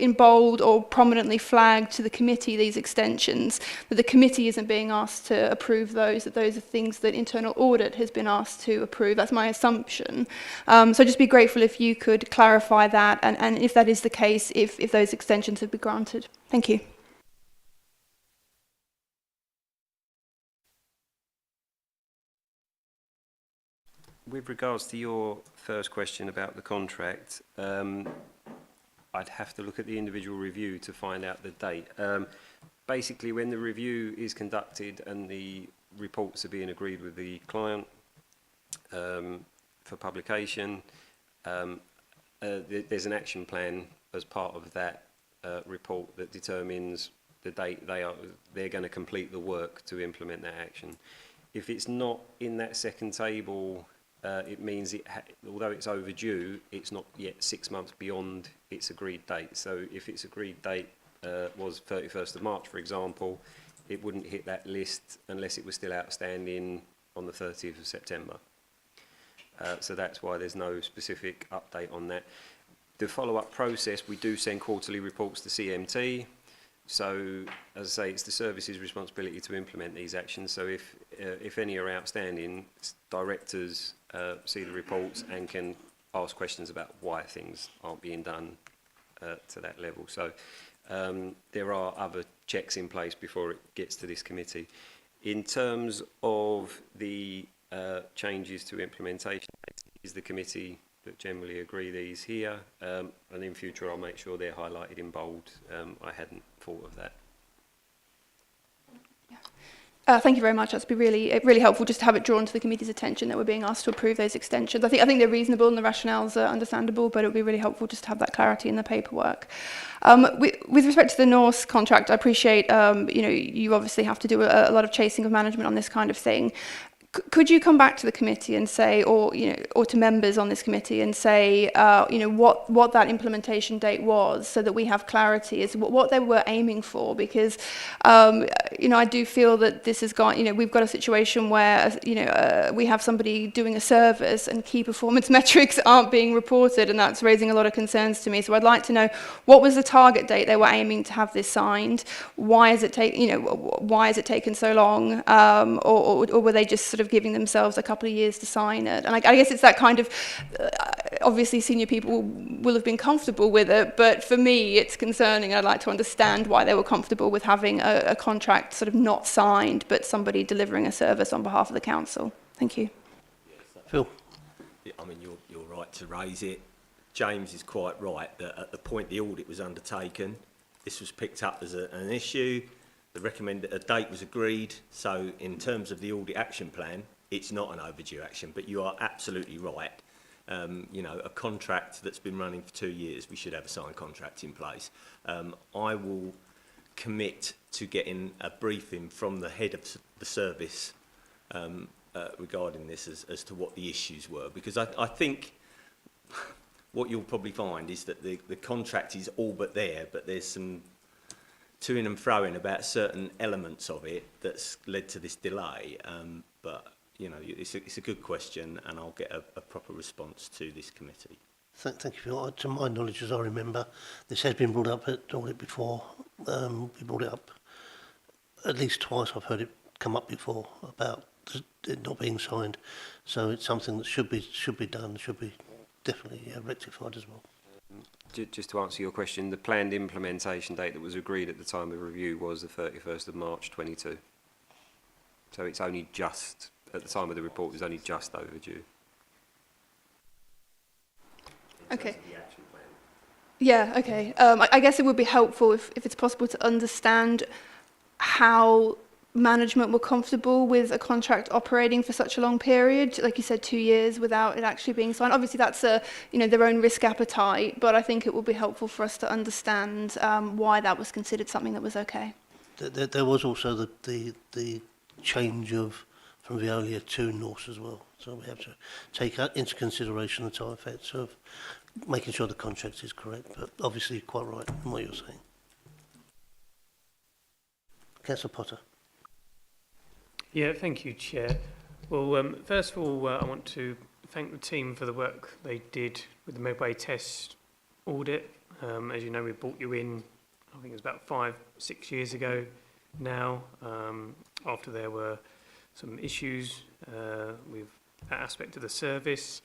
in bold or prominently flagged to the committee, these extensions, that the committee isn't being asked to approve those, that those are things that internal audit has been asked to approve. That's my assumption. So I'd just be grateful if you could clarify that, and if that is the case, if those extensions have been granted. Thank you. With regards to your first question about the contract, I'd have to look at the individual review to find out the date. Basically, when the review is conducted and the reports are being agreed with the client for publication, there's an action plan as part of that report that determines the date they're going to complete the work to implement that action. If it's not in that second table, it means although it's overdue, it's not yet 6 months beyond its agreed date. So if its agreed date was 31st of March, for example, it wouldn't hit that list unless it was still outstanding on the 30th of September. So that's why there's no specific update on that. The follow-up process, we do send quarterly reports to CMT. So, as I say, it's the service's responsibility to implement these actions. So if any are outstanding, directors see the reports and can ask questions about why things aren't being done to that level. So there are other checks in place before it gets to this committee. In terms of the changes to implementation, it is the committee that generally agree these here, and in future I'll make sure they're highlighted in bold. I hadn't thought of that. Thank you very much. That's been really helpful just to have it drawn to the committee's attention that we're being asked to approve those extensions. I think they're reasonable and the rationales are understandable, but it would be really helpful just to have that clarity in the paperwork. With respect to the Norse contract, I appreciate you obviously have to do a lot of chasing of management on this kind of thing. Could you come back to the committee and say, or or to members on this committee and say, what that implementation date was, so that we have clarity as to what they were aiming for? Because, I do feel that this has gone. We've got a situation where we have somebody doing a service and key performance metrics aren't being reported, and that's raising a lot of concerns to me. So I'd like to know, what was the target date they were aiming to have this signed? Why is it why has it taken so long? Or were they just sort of giving themselves a couple of years to sign it? And I guess it's that kind of, obviously senior people will have been comfortable with it, but for me it's concerning. I'd like to understand why they were comfortable with having a contract sort of not signed, but somebody delivering a service on behalf of the council. Thank you. Phil? Yeah, I mean, you're right to raise it. James is quite right that at the point the audit was undertaken, this was picked up as an issue. A date was agreed, so in terms of the audit action plan, it's not an overdue action, but you are absolutely right. A contract that's been running for 2 years, we should have a signed contract in place. I will commit to getting a briefing from the head of the service regarding this as to what the issues were, because I think what you'll probably find is that the contract is all but there, but there's some to-ing and fro-ing about certain elements of it that's led to this delay. But it's a good question, and I'll get a proper response to this committee. Thank you, Phil. To my knowledge, as I remember, this has been brought up at audit before. We brought it up at least twice. I've heard it come up before about it not being signed. So it's something that should be done, should be definitely rectified as well. Just to answer your question, the planned implementation date that was agreed at the time of review was the 31st of March 22. So it's only just, at the time of the report, it was only just overdue. Okay. Yeah, okay. I guess it would be helpful if it's possible to understand how management were comfortable with a contract operating for such a long period, like you said, 2 years without it actually being signed. Obviously, that's their own risk appetite, but I think it would be helpful for us to understand why that was considered something that was okay. There was also the change from Veolia to Norse as well, so we have to take into consideration the time effects of making sure the contract is correct. But obviously, you're quite right in what you're saying. Councillor Potter. Yeah, thank you, Chair. Well, first of all, I want to thank the team for the work they did with the Medway test audit. As you know, we brought you in, I think it was about 5-6 years ago now, after there were some issues with that aspect of the service.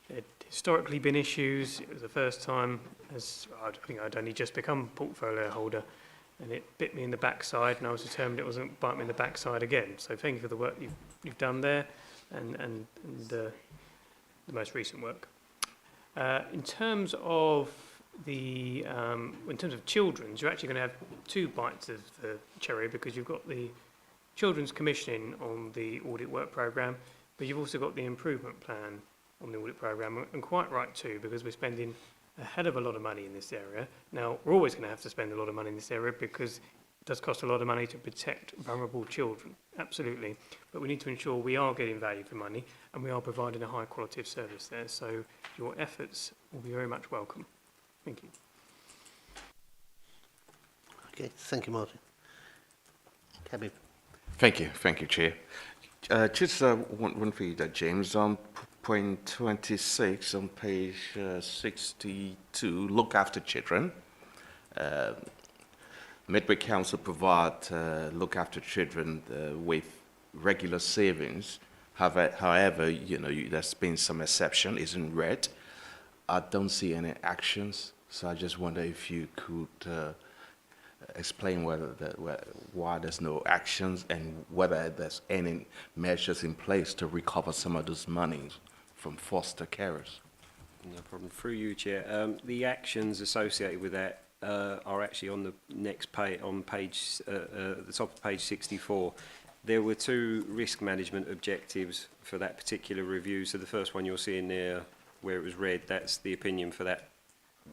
There had historically been issues. It was the first time, as I think I'd only just become portfolio holder, and it bit me in the backside, and I was determined it wasn't bite me in the backside again. So thank you for the work you've done there, and the most recent work. In terms of children's, you're actually going to have 2 bites of the cherry, because you've got the children's commissioning on the audit work programme, but you've also got the improvement plan on the audit programme, and quite right too, because we're spending a hell of a lot of money in this area. Now, we're always going to have to spend a lot of money in this area, because it does cost a lot of money to protect vulnerable children, absolutely. But we need to ensure we are getting value for money, and we are providing a high quality of service there. So your efforts will be very much welcome. Thank you. Okay, thank you, Martin. Cabby. Thank you, Chair. Just one for you, James. On point 26 on page 62, look after children. Medway Council provide look after children with regular savings. However, there's been some exception, is in red. I don't see any actions, so I just wonder if you could explain why there's no actions, and whether there's any measures in place to recover some of those monies from foster carers. No problem. Through you, Chair. The actions associated with that are actually on the next page, on page, the top of page 64. There were 2 risk management objectives for that particular review. So the first one you're seeing there, where it was red, that's the opinion for that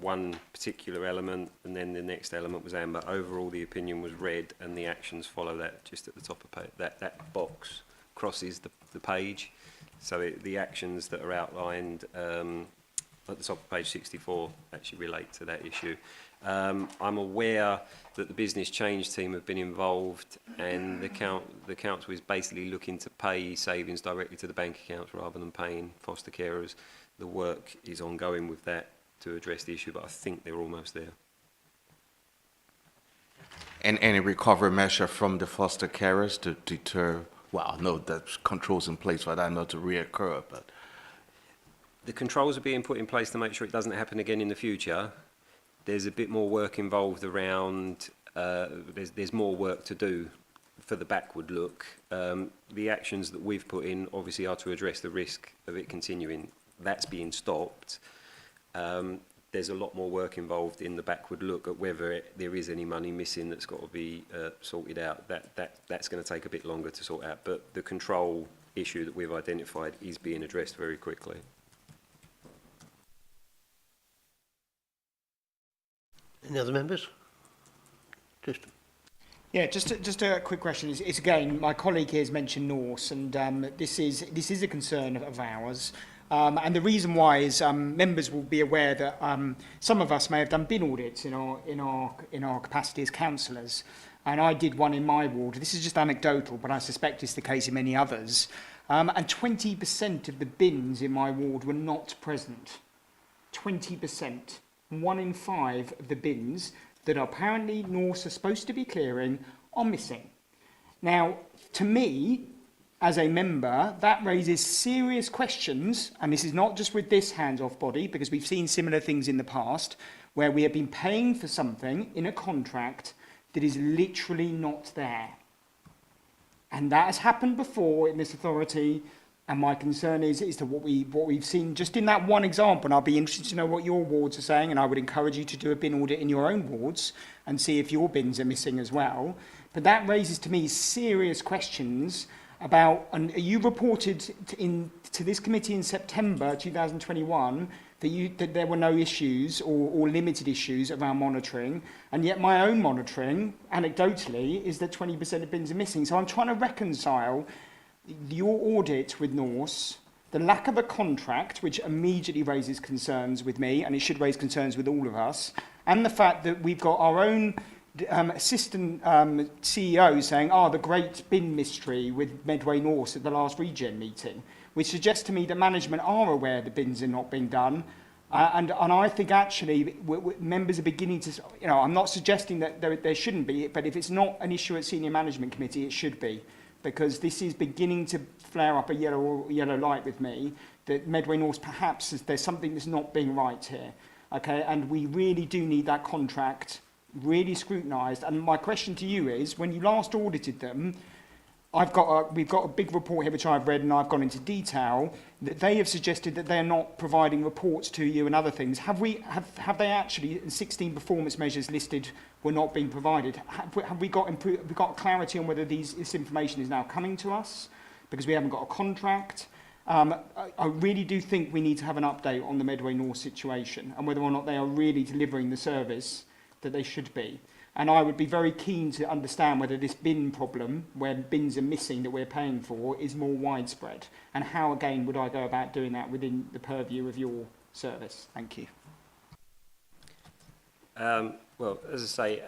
one particular element, and then the next element was amber. Overall, the opinion was red, and the actions follow that just at the top of page, that box crosses the page. So the actions that are outlined at the top of page 64 actually relate to that issue. I'm aware that the business change team have been involved, and the council is basically looking to pay savings directly to the bank accounts rather than paying foster carers. The work is ongoing with that to address the issue, but I think they're almost there. And any recovery measure from the foster carers to deter, well, I know there's controls in place for that not to reoccur, but... The controls are being put in place to make sure it doesn't happen again in the future. There's a bit more work involved around, there's more work to do for the backward look. The actions that we've put in obviously are to address the risk of it continuing. That's being stopped. There's a lot more work involved in the backward look at whether there is any money missing that's got to be sorted out. That's going to take a bit longer to sort out, but the control issue that we've identified is being addressed very quickly. Any other members? Yeah, just a quick question. It's again, my colleague here has mentioned Norse, and this is a concern of ours. And the reason why is members will be aware that some of us may have done bin audits in our capacity as councillors, and I did one in my ward. This is just anecdotal, but I suspect it's the case in many others. And 20% of the bins in my ward were not present. 20%. 1 in 5 of the bins that apparently Norse are supposed to be clearing are missing. Now, to me, as a member, that raises serious questions, and this is not just with this hands-off body, because we've seen similar things in the past, where we have been paying for something in a contract that is literally not there. And that has happened before in this authority, and my concern is to what we've seen just in that one example, and I'll be interested to know what your wards are saying, and I would encourage you to do a bin audit in your own wards and see if your bins are missing as well. But that raises to me serious questions about, and you reported to this committee in September 2021 that there were no issues or limited issues around monitoring, and yet my own monitoring, anecdotally, is that 20% of bins are missing. So I'm trying to reconcile your audit with Norse, the lack of a contract, which immediately raises concerns with me, and it should raise concerns with all of us, and the fact that we've got our own assistant CEO saying, the great bin mystery with Medway Norse at the last regen meeting, which suggests to me that management are aware the bins are not being done. And I think actually members are beginning to, I'm not suggesting that there shouldn't be, but if it's not an issue at senior management committee, it should be. Because this is beginning to flare up a yellow light with me, that Medway North perhaps there's something that's not being right here. Okay, and we really do need that contract really scrutinised. And my question to you is, when you last audited them, we've got a big report here which I've read and I've gone into detail, that they have suggested that they're not providing reports to you and other things. Have they actually, 16 performance measures listed were not being provided? Have we got clarity on whether this information is now coming to us because we haven't got a contract? I really do think we need to have an update on the Medway North situation and whether or not they are really delivering the service that they should be. And I would be very keen to understand whether this bin problem, where bins are missing that we're paying for, is more widespread. And how, again, would I go about doing that within the purview of your service? Thank you. Well, as I say,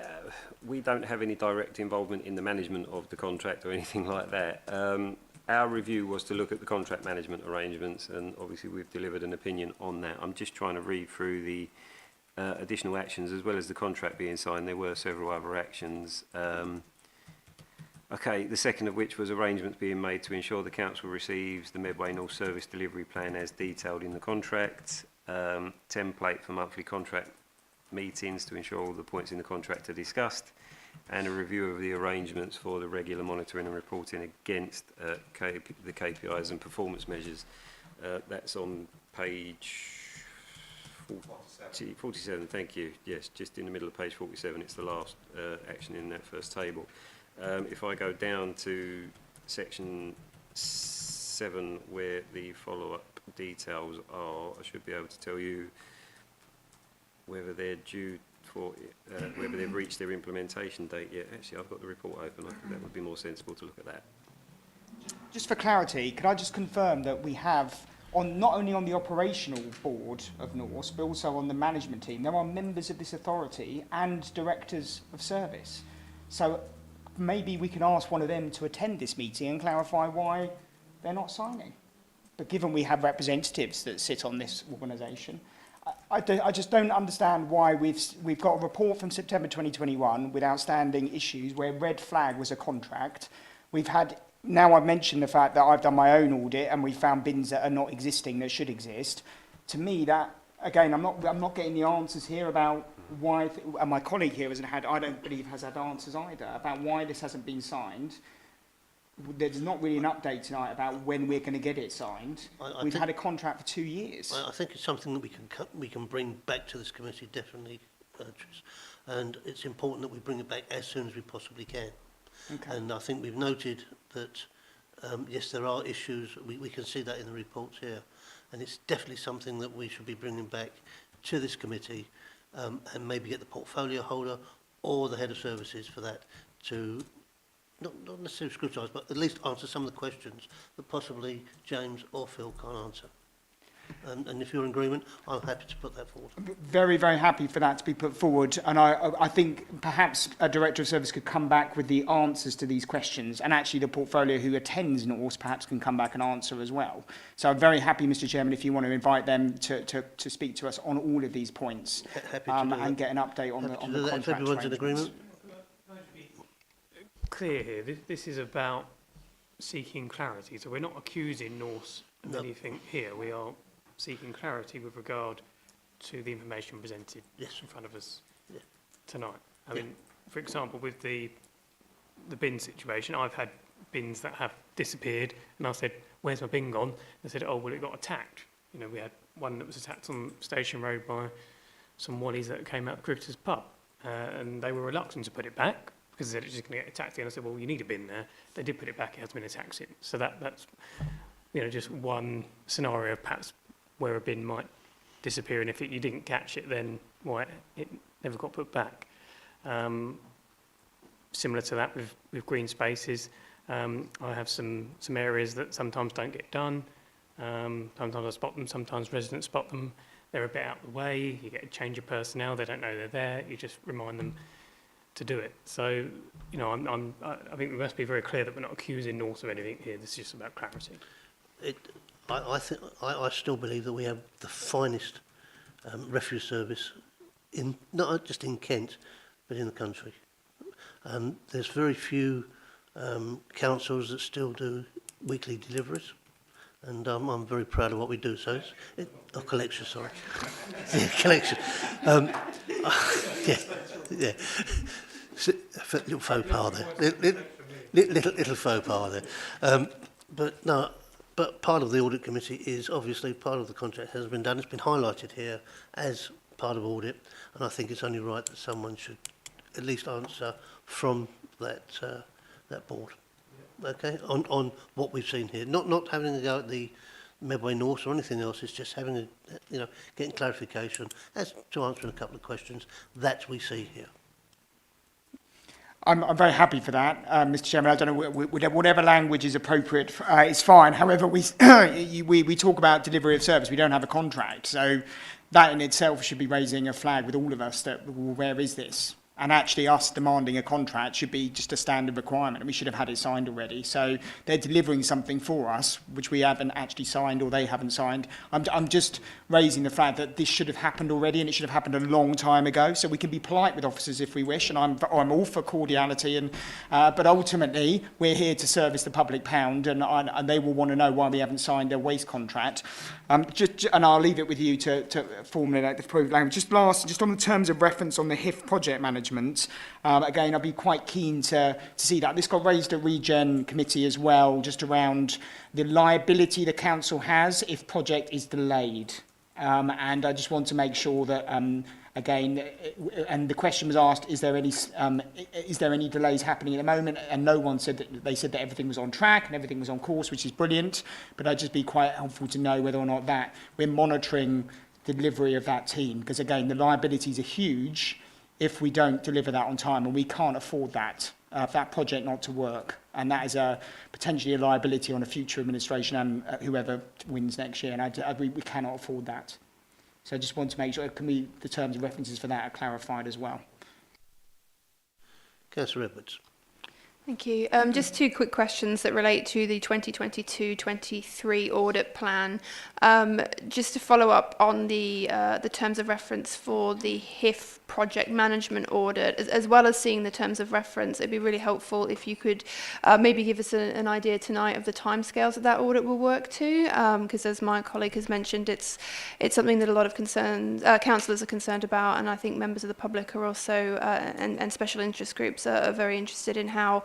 we don't have any direct involvement in the management of the contract or anything like that. Our review was to look at the contract management arrangements, and obviously we've delivered an opinion on that. I'm just trying to read through the additional actions, as well as the contract being signed. There were several other actions. Okay, the second of which was arrangements being made to ensure the council receives the Medway North Service Delivery Plan as detailed in the contract, template for monthly contract meetings to ensure all the points in the contract are discussed, and a review of the arrangements for the regular monitoring and reporting against the KPIs and performance measures. That's on page 47, thank you. Yes, just in the middle of page 47, it's the last action in that first table. If I go down to section 7, where the follow-up details are, I should be able to tell you whether they're due for, whether they've reached their implementation date yet. Actually, I've got the report open. I think that would be more sensible to look at that. Just for clarity, could I just confirm that we have, on not only on the operational board of Norse, but also on the management team, there are members of this authority and directors of service. So maybe we can ask one of them to attend this meeting and clarify why they're not signing. But given we have representatives that sit on this organisation, I just don't understand why we've got a report from September 2021 with outstanding issues where red flag was a contract. We've had, now I've mentioned the fact that I've done my own audit and we found bins that are not existing that should exist. To me, that, again, I'm not getting the answers here about why, and my colleague here hasn't had, I don't believe has had answers either, about why this hasn't been signed. There's not really an update tonight about when we're going to get it signed. We've had a contract for 2 years. I think it's something that we can bring back to this committee, definitely, Tris. And it's important that we bring it back as soon as we possibly can. Okay. And I think we've noted that, yes, there are issues. We can see that in the reports here. And it's definitely something that we should be bringing back to this committee, and maybe get the portfolio holder or the head of services for that to not necessarily scrutinise, but at least answer some of the questions that possibly James or Phil can't answer. And if you're in agreement, I'm happy to put that forward. Very, very happy for that to be put forward. And I think perhaps a Director of Service could come back with the answers to these questions. And actually the portfolio who attends Norse perhaps can come back and answer as well. So I'm very happy, Mr Chairman, if you want to invite them to speak to us on all of these points. Happy to do that. And get an update on the contract. If everyone's in agreement. Clear here, this is about seeking clarity. So we're not accusing Norse of anything here. We are seeking clarity with regard to the information presented in front of us tonight. I mean, for example, with the bin situation, I've had bins that have disappeared, and I said, "Where's my bin gone?" They said, "Oh, well, it got attacked." You know, we had one that was attacked on Station Road by some wallies that came out of Critters pub, and they were reluctant to put it back because they said it's just going to get attacked. And I said, "Well, you need a bin there." They did put it back; it has been attacked since. So that's just one scenario of perhaps where a bin might disappear, and if you didn't catch it, then it never got put back. Similar to that with green spaces, I have some areas that sometimes don't get done. Sometimes I spot them, sometimes residents spot them. They're a bit out of the way. You get a change of personnel; they don't know they're there. You just remind them to do it. So, I think we must be very clear that we're not accusing North of anything here. This is just about clarity. I still believe that we have the finest refuse service not just in Kent, but in the country. There's very few councils that still do weekly deliveries, and I'm very proud of what we do. So collection, sorry. Yeah, collection. Yeah. Little faux pas there. Little faux pas there. But part of the audit committee is obviously part of the contract has been done. It's been highlighted here as part of audit, and I think it's only right that someone should at least answer from that board. Okay, on what we've seen here. Not having to go at the Medway North or anything else. It's just having getting clarification as to answering a couple of questions that we see here. I'm very happy for that, Mr. Chairman. I don't know, whatever language is appropriate, it's fine. However, we talk about delivery of service. We don't have a contract. So that in itself should be raising a flag with all of us that, well, where is this? And actually us demanding a contract should be just a standard requirement, and we should have had it signed already. So they're delivering something for us, which we haven't actually signed or they haven't signed. I'm just raising the fact that this should have happened already, and it should have happened a long time ago. So we can be polite with officers if we wish, and I'm all for cordiality. And but ultimately, we're here to service the public pound, and they will want to know why we haven't signed a waste contract. And I'll leave it with you to formulate the approved language. Just on the terms of reference on the HIF project management, again, I'd be quite keen to see that. This got raised at Regen Committee as well, just around the liability the council has if project is delayed. And I just want to make sure that, again, and the question was asked, is there any delays happening at the moment? And no one said that. They said that everything was on track and everything was on course, which is brilliant. But I'd just be quite helpful to know whether or not that we're monitoring the delivery of that team, because again, the liabilities are huge if we don't deliver that on time, and we can't afford that, that project not to work. and that is potentially a liability on a future administration and whoever wins next year, and we cannot afford that. So I just want to make sure the terms and references for that are clarified as well. Councillor Edwards. Thank you. Just two quick questions that relate to the 2022-23 audit plan. Just to follow up on the terms of reference for the HIF project management audit, as well as seeing the terms of reference, it'd be really helpful if you could maybe give us an idea tonight of the timescales that audit will work to, because as my colleague has mentioned, it's something that a lot of councillors are concerned about, and I think members of the public are also, and special interest groups are very interested in how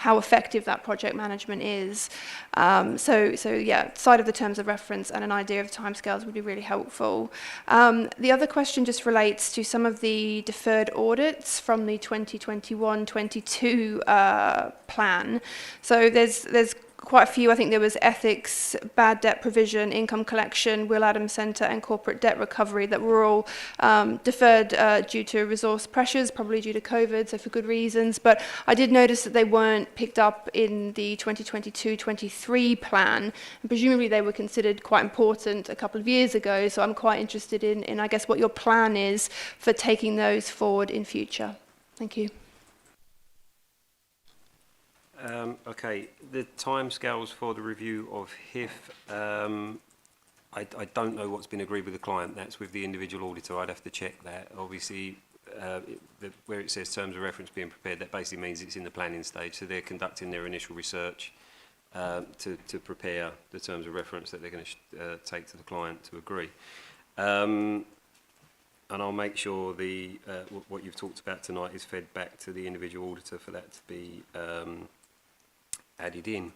effective that project management is. So yeah, side of the terms of reference and an idea of timescales would be really helpful. The other question just relates to some of the deferred audits from the 2021-22 plan. So there's quite a few. I think there was ethics, bad debt provision, income collection, Will Adams Centre and corporate debt recovery that were all deferred due to resource pressures, probably due to COVID, so for good reasons. But I did notice that they weren't picked up in the 2022-23 plan. And presumably they were considered quite important a couple of years ago, so I'm quite interested in I guess, what your plan is for taking those forward in future. Thank you. Okay, the timescales for the review of HIF, I don't know what's been agreed with the client. That's with the individual auditor. I'd have to check that. Obviously, where it says terms of reference being prepared, that basically means it's in the planning stage. So they're conducting their initial research to prepare the terms of reference that they're going to take to the client to agree. And I'll make sure what you've talked about tonight is fed back to the individual auditor for that to be added in.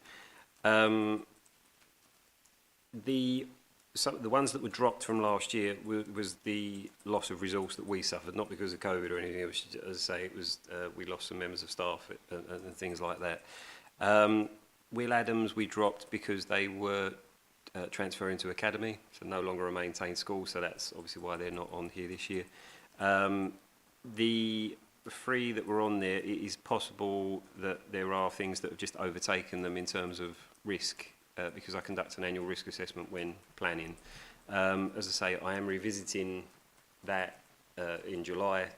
The ones that were dropped from last year was the loss of resource that we suffered, not because of COVID or anything. It was, as I say, it was we lost some members of staff and things like that. Will Adams we dropped because they were transferring to academy, so no longer a maintained school. So that's obviously why they're not on here this year. The three that were on there, it is possible that there are things that have just overtaken them in terms of risk, because I conduct an annual risk assessment when planning. As I say, I am revisiting that in July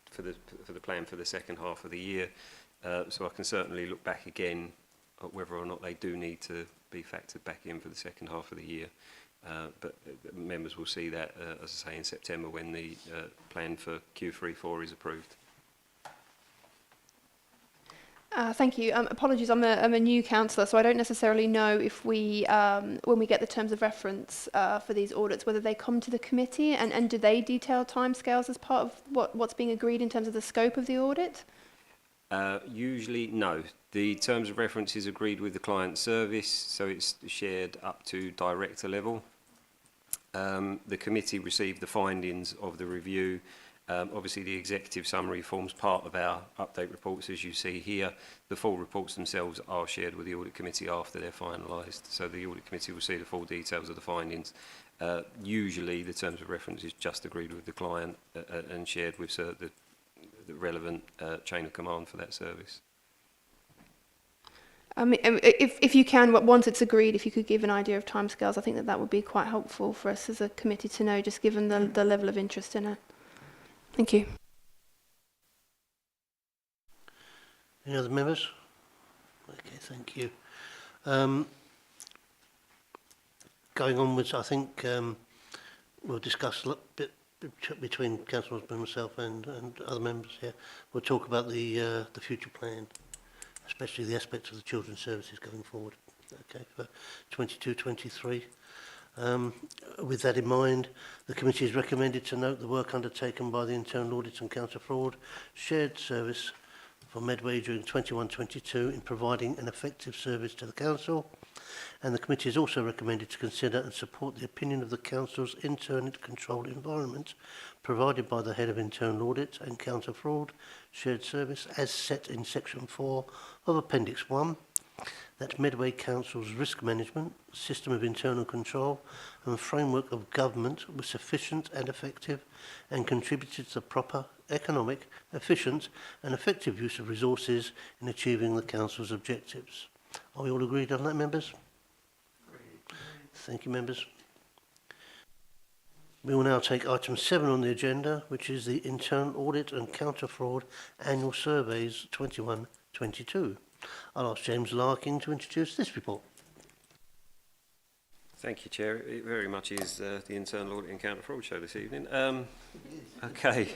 for the plan for the second half of the year, so I can certainly look back again at whether or not they do need to be factored back in for the second half of the year. But members will see that, as I say, in September when the plan for Q3-4 is approved. Thank you. Apologies, I'm a new councillor, so I don't necessarily know if we, when we get the terms of reference for these audits, whether they come to the committee and do they detail timescales as part of what's being agreed in terms of the scope of the audit? Usually, no. The terms of reference is agreed with the client service, so it's shared up to director level. The committee received the findings of the review. Obviously, the executive summary forms part of our update reports, as you see here. The full reports themselves are shared with the Audit Committee after they're finalised. So the Audit Committee will see the full details of the findings. Usually, the terms of reference is just agreed with the client and shared with the relevant chain of command for that service. If you can, once it's agreed, if you could give an idea of timescales, I think that would be quite helpful for us as a committee to know, just given the level of interest in it. Thank you. Any other members? Okay, thank you. Going onwards, I think we'll discuss a little bit between Councillor Osborne, myself and other members here. We'll talk about the future plan, especially the aspects of the children's services going forward, okay, for 22-23. With that in mind, the committee is recommended to note the work undertaken by the Internal Audit and Counter Fraud Shared Service for Medway during 21-22 in providing an effective service to the Council, and the committee is also recommended to consider and support the opinion of the Council's internal controlled environment provided by the Head of Internal Audit and Counter Fraud Shared Service as set in Section 4 of Appendix 1, that Medway Council's risk management, system of internal control and framework of government was sufficient and effective and contributed to the proper, economic, efficient and effective use of resources in achieving the Council's objectives. Are we all agreed on that, members? Thank you, members. We will now take item 7 on the agenda, which is the Internal Audit and Counter-Fraud Annual Surveys 21-22. I'll ask James Larkin to introduce this report. Thank you, Chair. It very much is the Internal Audit and Counter-Fraud show this evening. Okay.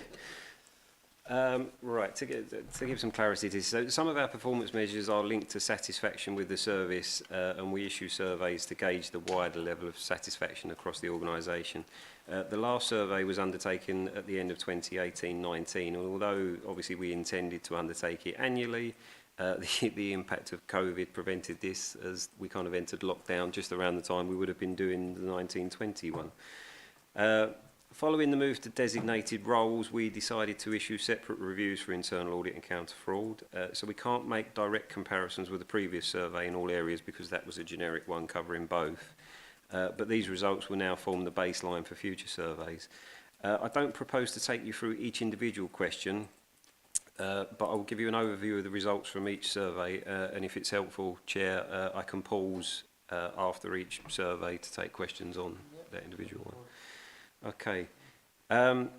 Right, to give some clarity to this, so some of our performance measures are linked to satisfaction with the service, and we issue surveys to gauge the wider level of satisfaction across the organisation. The last survey was undertaken at the end of 2018-19, and although obviously we intended to undertake it annually, the impact of COVID prevented this, as we kind of entered lockdown just around the time we would have been doing the 1920 one. Following the move to designated roles, we decided to issue separate reviews for internal audit and counter-fraud. So we can't make direct comparisons with the previous survey in all areas because that was a generic one covering both. But these results will now form the baseline for future surveys. I don't propose to take you through each individual question, but I'll give you an overview of the results from each survey, and if it's helpful, Chair, I can pause after each survey to take questions on that individual one. Okay,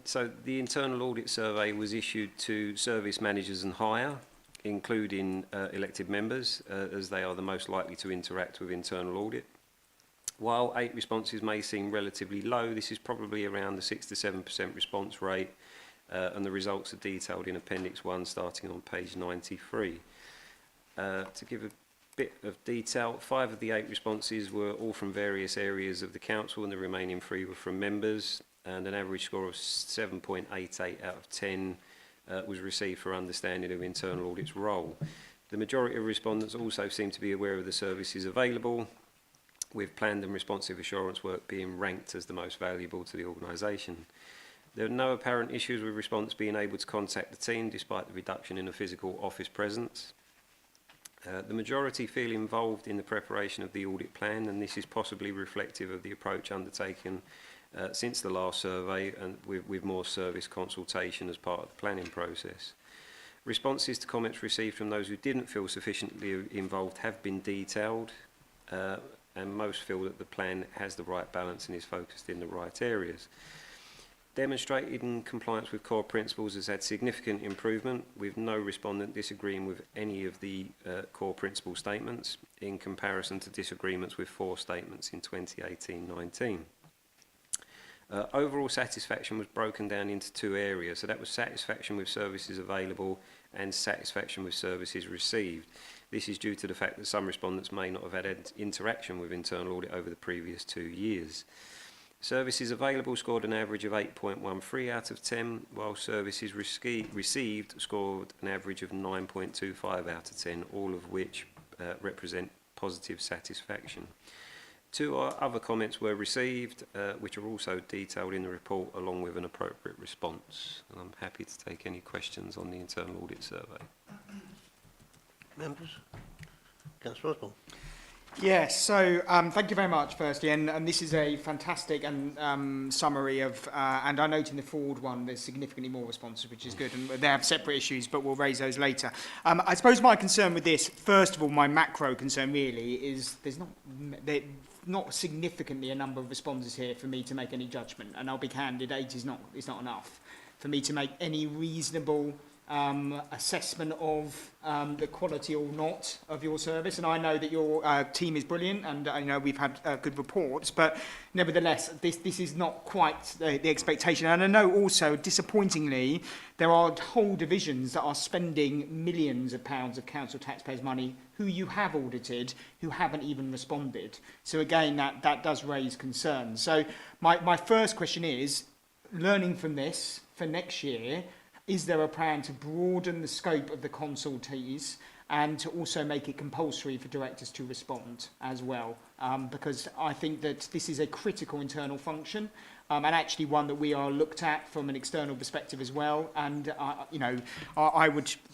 so the internal audit survey was issued to service managers and higher, including elected members, as they are the most likely to interact with internal audit. While 8 responses may seem relatively low, this is probably around the 6 to 7% response rate, and the results are detailed in Appendix 1 starting on page 93. To give a bit of detail, 5 of the 8 responses were all from various areas of the council, and the remaining 3 were from members, and an average score of 7.88 out of 10 was received for understanding of internal audit's role. The majority of respondents also seem to be aware of the services available, with planned and responsive assurance work being ranked as the most valuable to the organisation. There are no apparent issues with respondents being able to contact the team despite the reduction in a physical office presence. The majority feel involved in the preparation of the audit plan, and this is possibly reflective of the approach undertaken since the last survey, and with more service consultation as part of the planning process. Responses to comments received from those who didn't feel sufficiently involved have been detailed, and most feel that the plan has the right balance and is focused in the right areas. Demonstrated in compliance with core principles has had significant improvement, with no respondent disagreeing with any of the core principle statements, in comparison to disagreements with 4 statements in 2018-19. Overall satisfaction was broken down into 2 areas, so that was satisfaction with services available and satisfaction with services received. This is due to the fact that some respondents may not have had interaction with internal audit over the previous 2 years. Services available scored an average of 8.13 out of 10, while services received scored an average of 9.25 out of 10, all of which represent positive satisfaction. 2 other comments were received, which are also detailed in the report, along with an appropriate response. And I'm happy to take any questions on the internal audit survey. Members? Councillor Osborne. Yes, so thank you very much, firstly, and this is a fantastic and summary of, and I note in the forward one there's significantly more responses, which is good, and they have separate issues, but we'll raise those later. I suppose my concern with this, first of all, my macro concern really is there's not significantly a number of responses here for me to make any judgment, and I'll be candid, 8 is not enough for me to make any reasonable assessment of the quality or not of your service. And I know that your team is brilliant, and I know we've had good reports, but nevertheless, this is not quite the expectation. And I know also, disappointingly, there are whole divisions that are spending millions of pounds of council taxpayers' money who you have audited, who haven't even responded. So again, that does raise concerns. So my first question is, learning from this for next year, is there a plan to broaden the scope of the consultees and to also make it compulsory for directors to respond as well? Because I think that this is a critical internal function, and actually one that we are looked at from an external perspective as well. And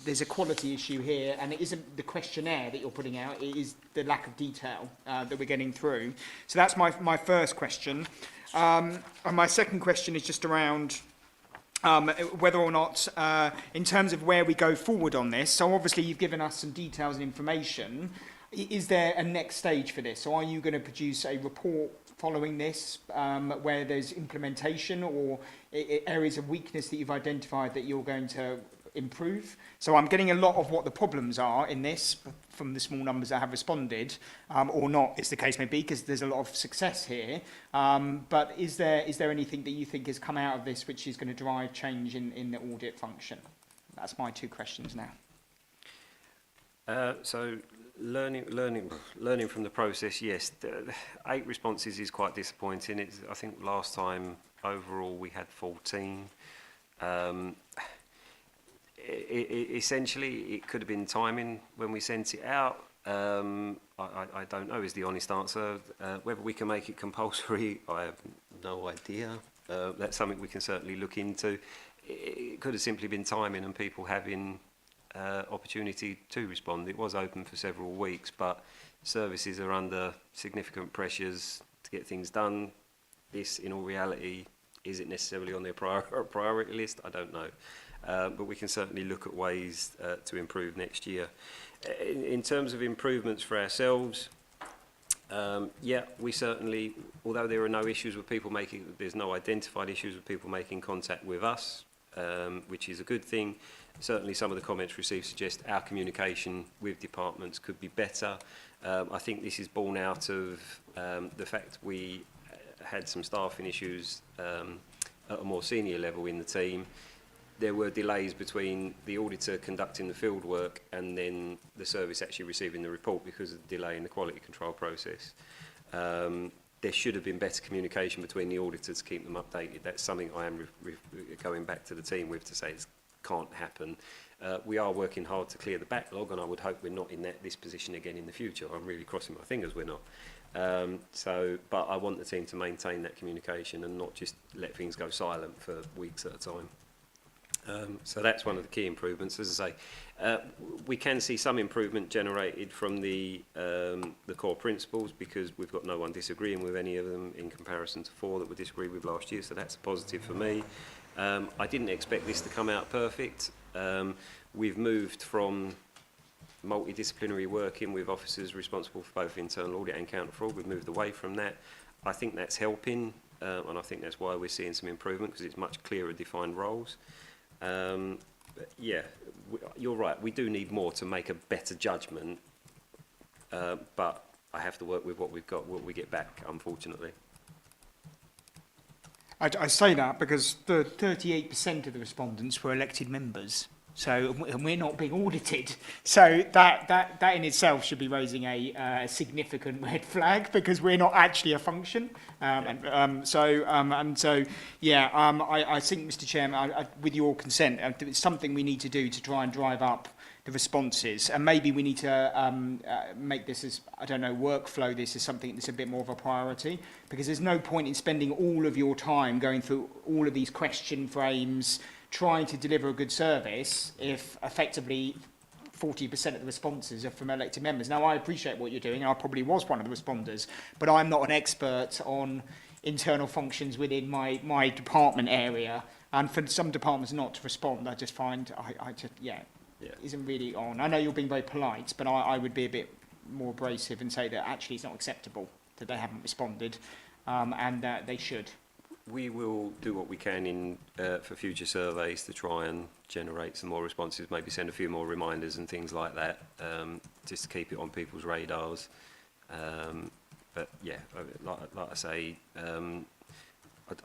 there's a quality issue here, and it isn't the questionnaire that you're putting out; it is the lack of detail that we're getting through. So that's my first question. And my second question is just around whether or not, in terms of where we go forward on this, so obviously you've given us some details and information. is there a next stage for this? So are you going to produce a report following this where there's implementation or areas of weakness that you've identified that you're going to improve? So I'm getting a lot of what the problems are in this from the small numbers that have responded, or not, as the case may be, because there's a lot of success here. But is there anything that you think has come out of this which is going to drive change in the audit function? That's my two questions now. So learning from the process, yes. 8 responses is quite disappointing. I think last time overall we had 14. Essentially, it could have been timing when we sent it out. I don't know is the honest answer. Whether we can make it compulsory, I have no idea. That's something we can certainly look into. It could have simply been timing and people having opportunity to respond. It was open for several weeks, but services are under significant pressures to get things done. This, in all reality, is it necessarily on their priority list? I don't know. But we can certainly look at ways to improve next year. In terms of improvements for ourselves, yeah, we certainly, although there are no issues with people there's no identified issues with people making contact with us, which is a good thing. Certainly some of the comments received suggest our communication with departments could be better. I think this is born out of the fact we had some staffing issues at a more senior level in the team. There were delays between the auditor conducting the field work and then the service actually receiving the report because of the delay in the quality control process. There should have been better communication between the auditors to keep them updated. That's something I am going back to the team with to say it can't happen. We are working hard to clear the backlog, and I would hope we're not in this position again in the future. I'm really crossing my fingers we're not. But I want the team to maintain that communication and not just let things go silent for weeks at a time. So that's one of the key improvements. As I say, we can see some improvement generated from the core principles because we've got no one disagreeing with any of them in comparison to 4 that we disagreed with last year, so that's a positive for me. I didn't expect this to come out perfect. We've moved from multidisciplinary working with officers responsible for both internal audit and counter fraud. We've moved away from that. I think that's helping, and I think that's why we're seeing some improvement because it's much clearer defined roles. Yeah, you're right. We do need more to make a better judgment, but I have to work with what we've got, what we get back, unfortunately. I say that because the 38% of the respondents were elected members, so and we're not being audited. So that in itself should be raising a significant red flag because we're not actually a function. I think, Mr. Chairman, with your consent, it's something we need to do to try and drive up the responses, and maybe we need to make this as, I don't know, workflow this as something that's a bit more of a priority, because there's no point in spending all of your time going through all of these question frames, trying to deliver a good service if effectively 40% of the responses are from elected members. Now, I appreciate what you're doing, and I probably was one of the responders, but I'm not an expert on internal functions within my department area, and for some departments not to respond, I just find, isn't really on. I know you're being very polite, but I would be a bit more abrasive and say that actually it's not acceptable that they haven't responded, and that they should. We will do what we can for future surveys to try and generate some more responses, maybe send a few more reminders and things like that, just to keep it on people's radars. But yeah, like I say, I'm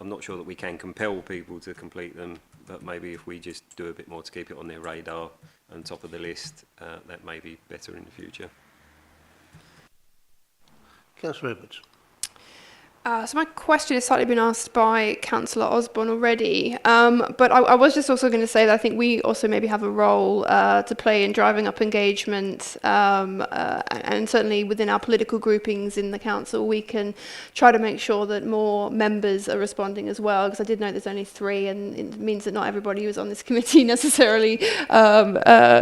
not sure that we can compel people to complete them, but maybe if we just do a bit more to keep it on their radar and top of the list, that may be better in the future. Councillor Edwards. So my question has slightly been asked by Councillor Osborne already, but I was just also going to say that I think we also maybe have a role to play in driving up engagement, and certainly within our political groupings in the council, we can try to make sure that more members are responding as well, because I did know there's only 3, and it means that not everybody who's on this committee necessarily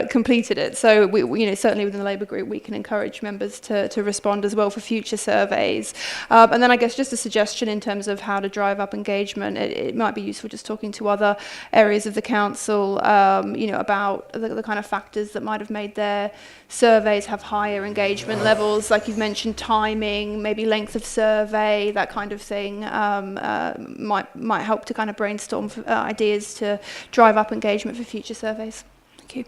completed it. So we certainly within the Labour group, we can encourage members to respond as well for future surveys. And then I guess just just a suggestion in terms of how to drive up engagement. It might be useful just talking to other areas of the council, about the kind of factors that might have made their surveys have higher engagement levels, like you've mentioned, timing, maybe length of survey, that kind of thing, might help to kind of brainstorm ideas to drive up engagement for future surveys. Thank you.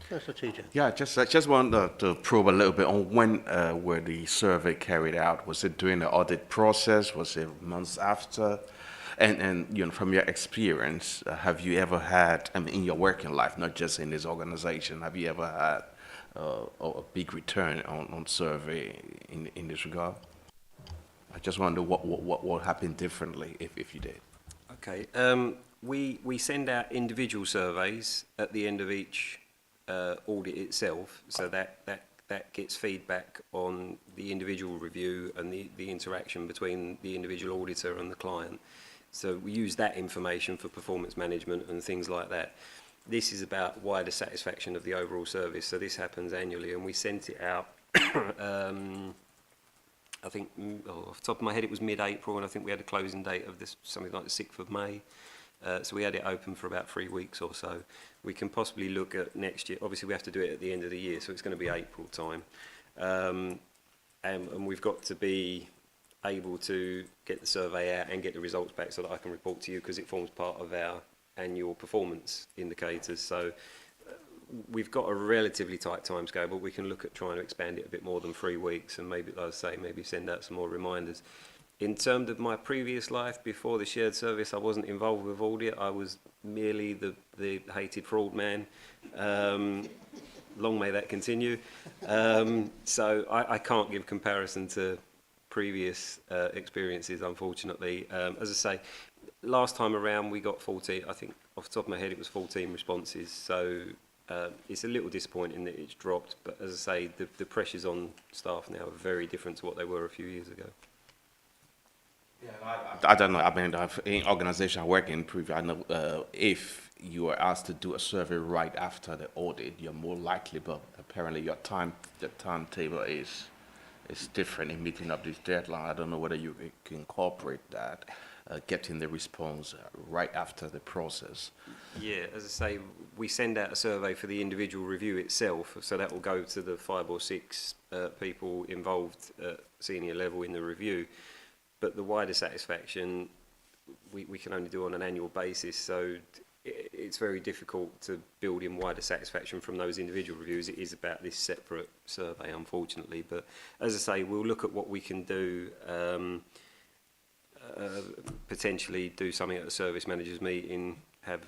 Councillor TJ. Yeah, I just want to probe a little bit on when were the survey carried out. Was it during the audit process? Was it months after? And from your experience, have you ever had, in your working life, not just in this organization, have you ever had a big return on survey in this regard? I just wonder what happened differently if you did. Okay. We send out individual surveys at the end of each audit itself, so that gets feedback on the individual review and the interaction between the individual auditor and the client. So we use that information for performance management and things like that. This is about wider satisfaction of the overall service, so this happens annually, and we sent it out I think off the top of my head it was mid-April, and I think we had a closing date of this something like the 6th of May. So we had it open for about 3 weeks or so. We can possibly look at next year. Obviously, we have to do it at the end of the year, so it's going to be April time. And we've got to be able to get the survey out and get the results back so that I can report to you, because it forms part of our annual performance indicators. So we've got a relatively tight timescale, but we can look at trying to expand it a bit more than 3 weeks, and maybe, like I say, maybe send out some more reminders. In terms of my previous life, before the shared service, I wasn't involved with audit. I was merely the hated fraud man. Long may that continue. So I can't give comparison to previous experiences, unfortunately. As I say, last time around we got 14, I think off the top of my head it was 14 responses. So it's a little disappointing that it's dropped, but as I say, the pressures on staff now are very different to what they were a few years ago. Yeah, I don't know. In organization I work in, I know if you are asked to do a survey right after the audit, you're more likely. But apparently, your timetable is different in meeting up this deadline. I don't know whether you can incorporate that, getting the response right after the process. Yeah, as I say, we send out a survey for the individual review itself, so that will go to the 5 or 6 people involved at senior level in the review. But the wider satisfaction, we can only do on an annual basis, so it's very difficult to build in wider satisfaction from those individual reviews. It is about this separate survey, unfortunately. But as I say, we'll look at what we can do, potentially do something at the service managers meeting, have,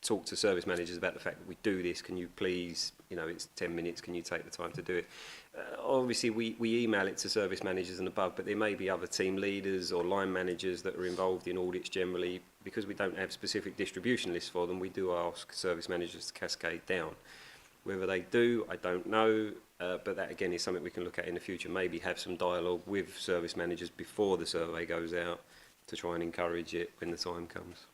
talk to service managers about the fact that we do this. Can you please, it's 10 minutes, can you take the time to do it? Obviously, we email it to service managers and above, but there may be other team leaders or line managers that are involved in audits generally. Because we don't have specific distribution lists for them, we do ask service managers to cascade down. Whether they do, I don't know, but that again is something we can look at in the future. Maybe have some dialogue with service managers before the survey goes out to try and encourage it when the time comes.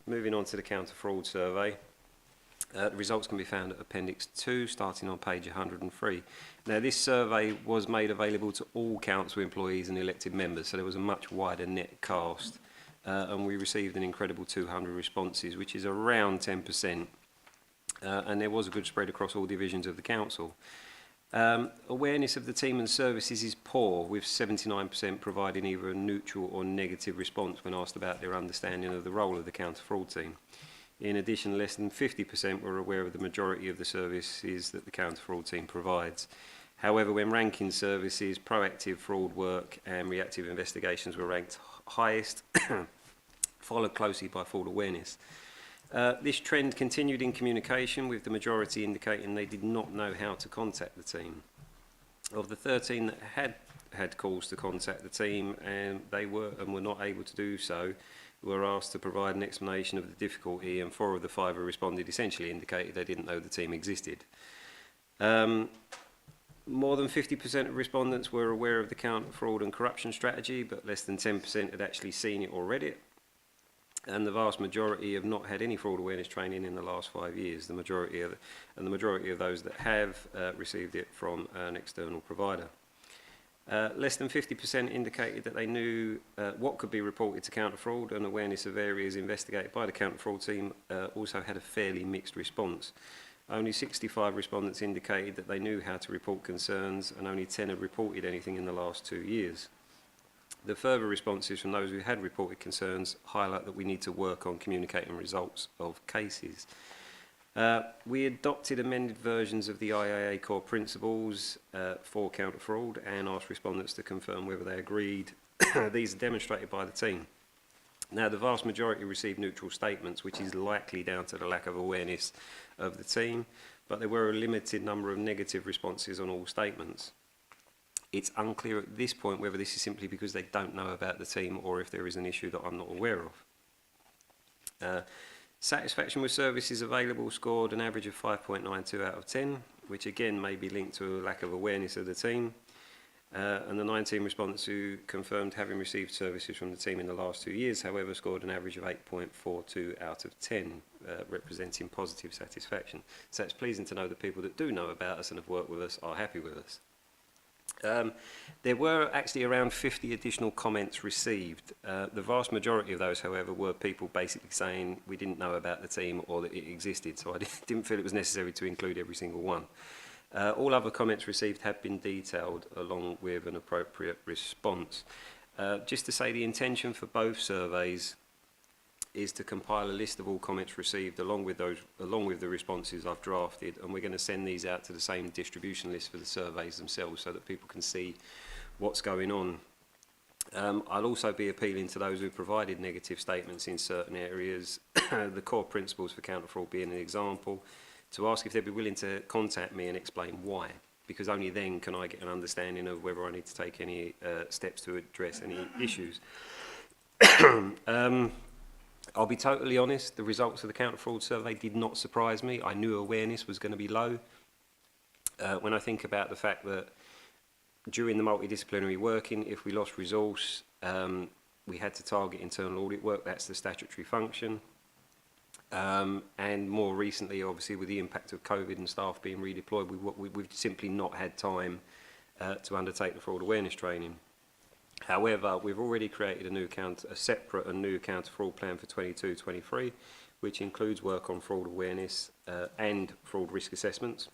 Moving on to the counter-fraud survey. The results can be found at Appendix 2, starting on page 103. Now, this survey was made available to all council employees and elected members, so there was a much wider net cast, and we received an incredible 200 responses, which is around 10%, and there was a good spread across all divisions of the council. Awareness of the team and services is poor, with 79% providing either a neutral or negative response when asked about their understanding of the role of the counter-fraud team. In addition, less than 50% were aware of the majority of the services that the counter-fraud team provides. However, when ranking services, proactive fraud work and reactive investigations were ranked highest, followed closely by fraud awareness. This trend continued in communication, with the majority indicating they did not know how to contact the team. Of the 13 that had calls to contact the team and they were not able to do so, were asked to provide an explanation of the difficulty, and 4 of the 5 who responded essentially indicated they didn't know the team existed. More than 50% of respondents were aware of the counter fraud and corruption strategy, but less than 10% had actually seen it or read it. And the vast majority have not had any fraud awareness training in the last 5 years. The majority of those that have received it from an external provider. Less than 50% indicated that they knew what could be reported to counter fraud, and awareness of areas investigated by the counter fraud team also had a fairly mixed response. Only 65 respondents indicated that they knew how to report concerns, and only 10 had reported anything in the last 2 years. The further responses from those who had reported concerns highlight that we need to work on communicating results of cases. We adopted amended versions of the IAA core principles for counter fraud and asked respondents to confirm whether they agreed. These are demonstrated by the team. Now, the vast majority received neutral statements, which is likely down to the lack of awareness of the team, but there were a limited number of negative responses on all statements. It's unclear at this point whether this is simply because they don't know about the team or if there is an issue that I'm not aware of. Satisfaction with services available scored an average of 5.92 out of 10, which again may be linked to a lack of awareness of the team. And the 19 respondents who confirmed having received services from the team in the last 2 years, however, scored an average of 8.42 out of 10, representing positive satisfaction. So it's pleasing to know that people that do know about us and have worked with us are happy with us. There were actually around 50 additional comments received. The vast majority of those, however, were people basically saying we didn't know about the team or that it existed, so I didn't feel it was necessary to include every single one. All other comments received have been detailed along with an appropriate response. Just to say, the intention for both surveys is to compile a list of all comments received along with the responses I've drafted, and we're going to send these out to the same distribution list for the surveys themselves so that people can see what's going on. I'll also be appealing to those who provided negative statements in certain areas, the core principles for counter fraud being an example, to ask if they'd be willing to contact me and explain why, because only then can I get an understanding of whether I need to take any steps to address any issues. I'll be totally honest, the results of the counter fraud survey did not surprise me. I knew awareness was going to be low. When I think about the fact that during the multidisciplinary working, if we lost resource, we had to target internal audit work, that's the statutory function. And more recently, obviously, with the impact of COVID and staff being redeployed, we've simply not had time to undertake the fraud awareness training. However, we've already created a separate and new counter fraud plan for 22-23, which includes work on fraud awareness and fraud risk assessments.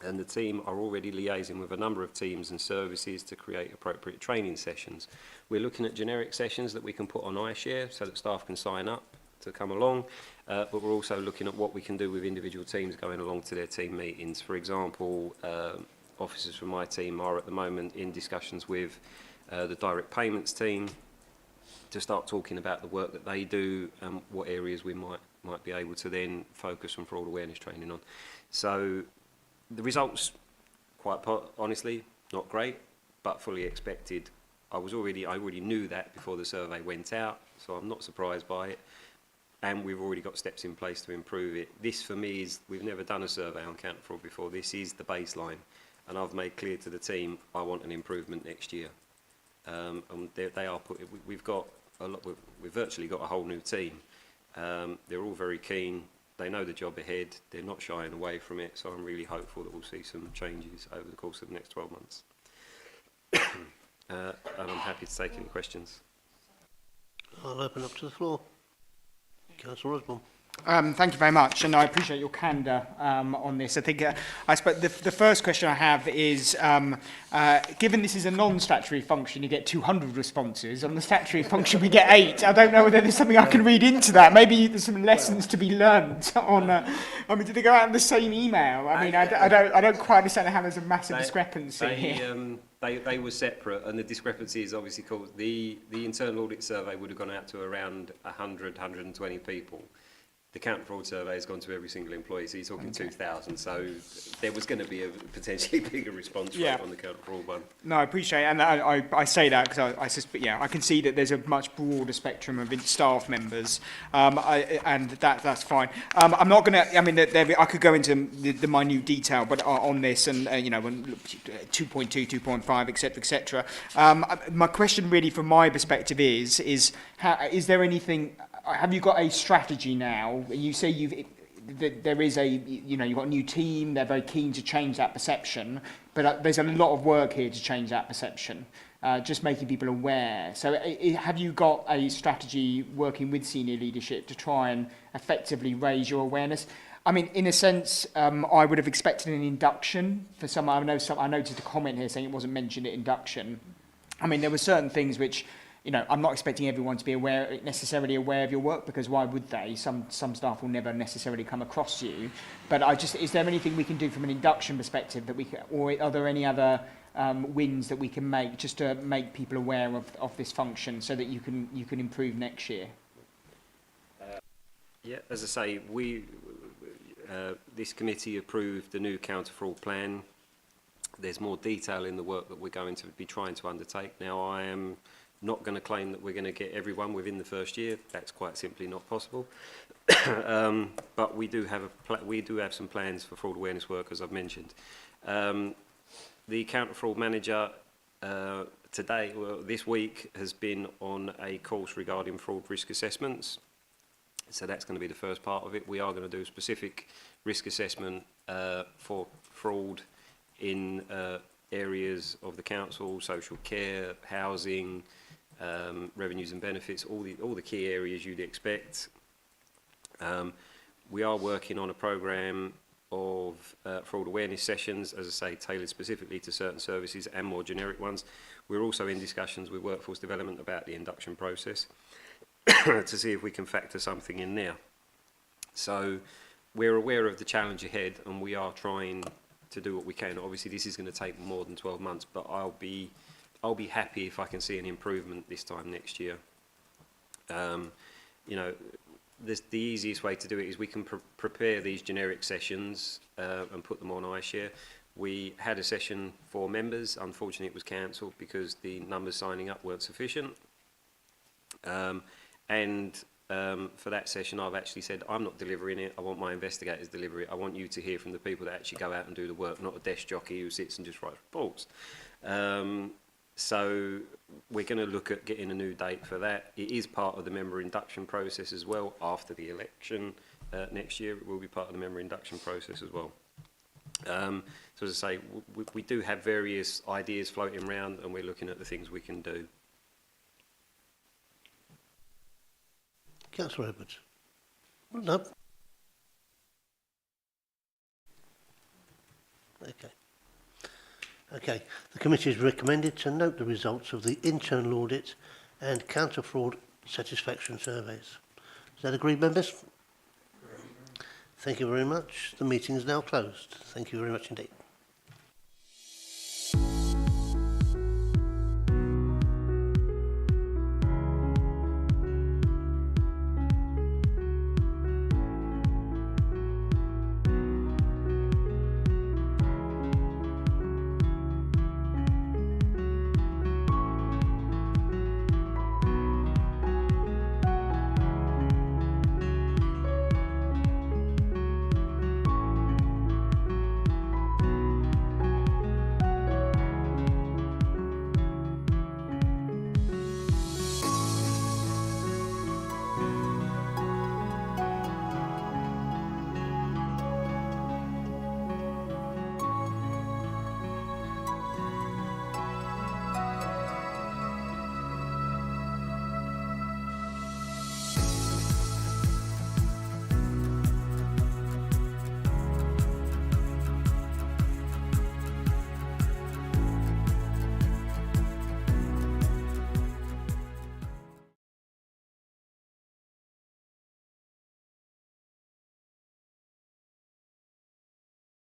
And the team are already liaising with a number of teams and services to create appropriate training sessions. We're looking at generic sessions that we can put on iShare so that staff can sign up to come along, but we're also looking at what we can do with individual teams going along to their team meetings. For example, officers from my team are at the moment in discussions with the direct payments team to start talking about the work that they do and what areas we might be able to then focus on fraud awareness training on. So the results, quite honestly, not great, but fully expected. I already knew that before the survey went out, so I'm not surprised by it. And we've already got steps in place to improve it. This, for me, is, we've never done a survey on counter fraud before. This is the baseline. And I've made clear to the team, I want an improvement next year. And they are put. We've got a lot. We've virtually got a whole new team. They're all very keen. They know the job ahead. They're not shying away from it. So I'm really hopeful that we'll see some changes over the course of the next 12 months. And I'm happy to take any questions. I'll open up to the floor. Councillor Osborne. Thank you very much, and I appreciate your candour on this. I think I suppose the first question I have is, given this is a non-statutory function, you get 200 responses. On the statutory function, we get 8. I don't know whether there's something I can read into that. Maybe there's some lessons to be learned on. I mean, did they go out in the same email? I mean, I don't quite understand how there's a massive discrepancy here. They were separate, and the discrepancy is obviously caused. The internal audit survey would have gone out to around 100, 120 people. the counter fraud survey has gone to every single employee, so you're talking 2,000. So there was going to be a potentially bigger response rate on the counter fraud one. No, I appreciate it, and I say that because I suspect, I can see that there's a much broader spectrum of staff members, and that's fine. I'm not going to. I mean, I could go into the minute detail, but on this, and 2.2, 2.5, etc., etc. My question, really, from my perspective, is there anything? Have you got a strategy now? You say there is you've got a new team. They're very keen to change that perception, but there's a lot of work here to change that perception. Just making people aware. So, have you got a strategy working with senior leadership to try and effectively raise your awareness? I mean, in a sense, I would have expected an induction for some. I noticed a comment here saying it wasn't mentioned at induction. I mean, there were certain things which, I'm not expecting everyone to be necessarily aware of your work, because why would they? Some staff will never necessarily come across you. But is there anything we can do from an induction perspective or are there any other wins that we can make just to make people aware of this function so that you can improve next year? Yeah, as I say, this committee approved the new counter fraud plan. There's more detail in the work that we're going to be trying to undertake. Now, I am not going to claim that we're going to get everyone within the first year. That's quite simply not possible. But we do have some plans for fraud awareness work, as I've mentioned. The counter fraud manager this week has been on a course regarding fraud risk assessments. So that's going to be the first part of it. We are going to do a specific risk assessment for fraud in areas of the council, social care, housing, revenues and benefits, all the key areas you'd expect. We are working on a programme of fraud awareness sessions, as I say, tailored specifically to certain services and more generic ones. We're also in discussions with Workforce Development about the induction process to see if we can factor something in there. So we're aware of the challenge ahead, and we are trying to do what we can. Obviously, this is going to take more than 12 months, but I'll be happy if I can see an improvement this time next year. The easiest way to do it is we can prepare these generic sessions and put them on iShare. We had a session for members. Unfortunately, it was cancelled because the numbers signing up weren't sufficient. For that session, I've actually said, I'm not delivering it. I want my investigators to deliver it. I want you to hear from the people that actually go out and do the work, not a desk jockey who sits and just writes reports. So we're going to look at getting a new date for that. It is part of the member induction process as well. After the election next year, it will be part of the member induction process as well. So as I say, we do have various ideas floating around, and we're looking at the things we can do. Councillor Edwards. No. Okay. The committee is recommended to note the results of the internal audit and counter fraud satisfaction surveys. Is that agreed, members? Thank you very much. The meeting is now closed. Thank you very much indeed.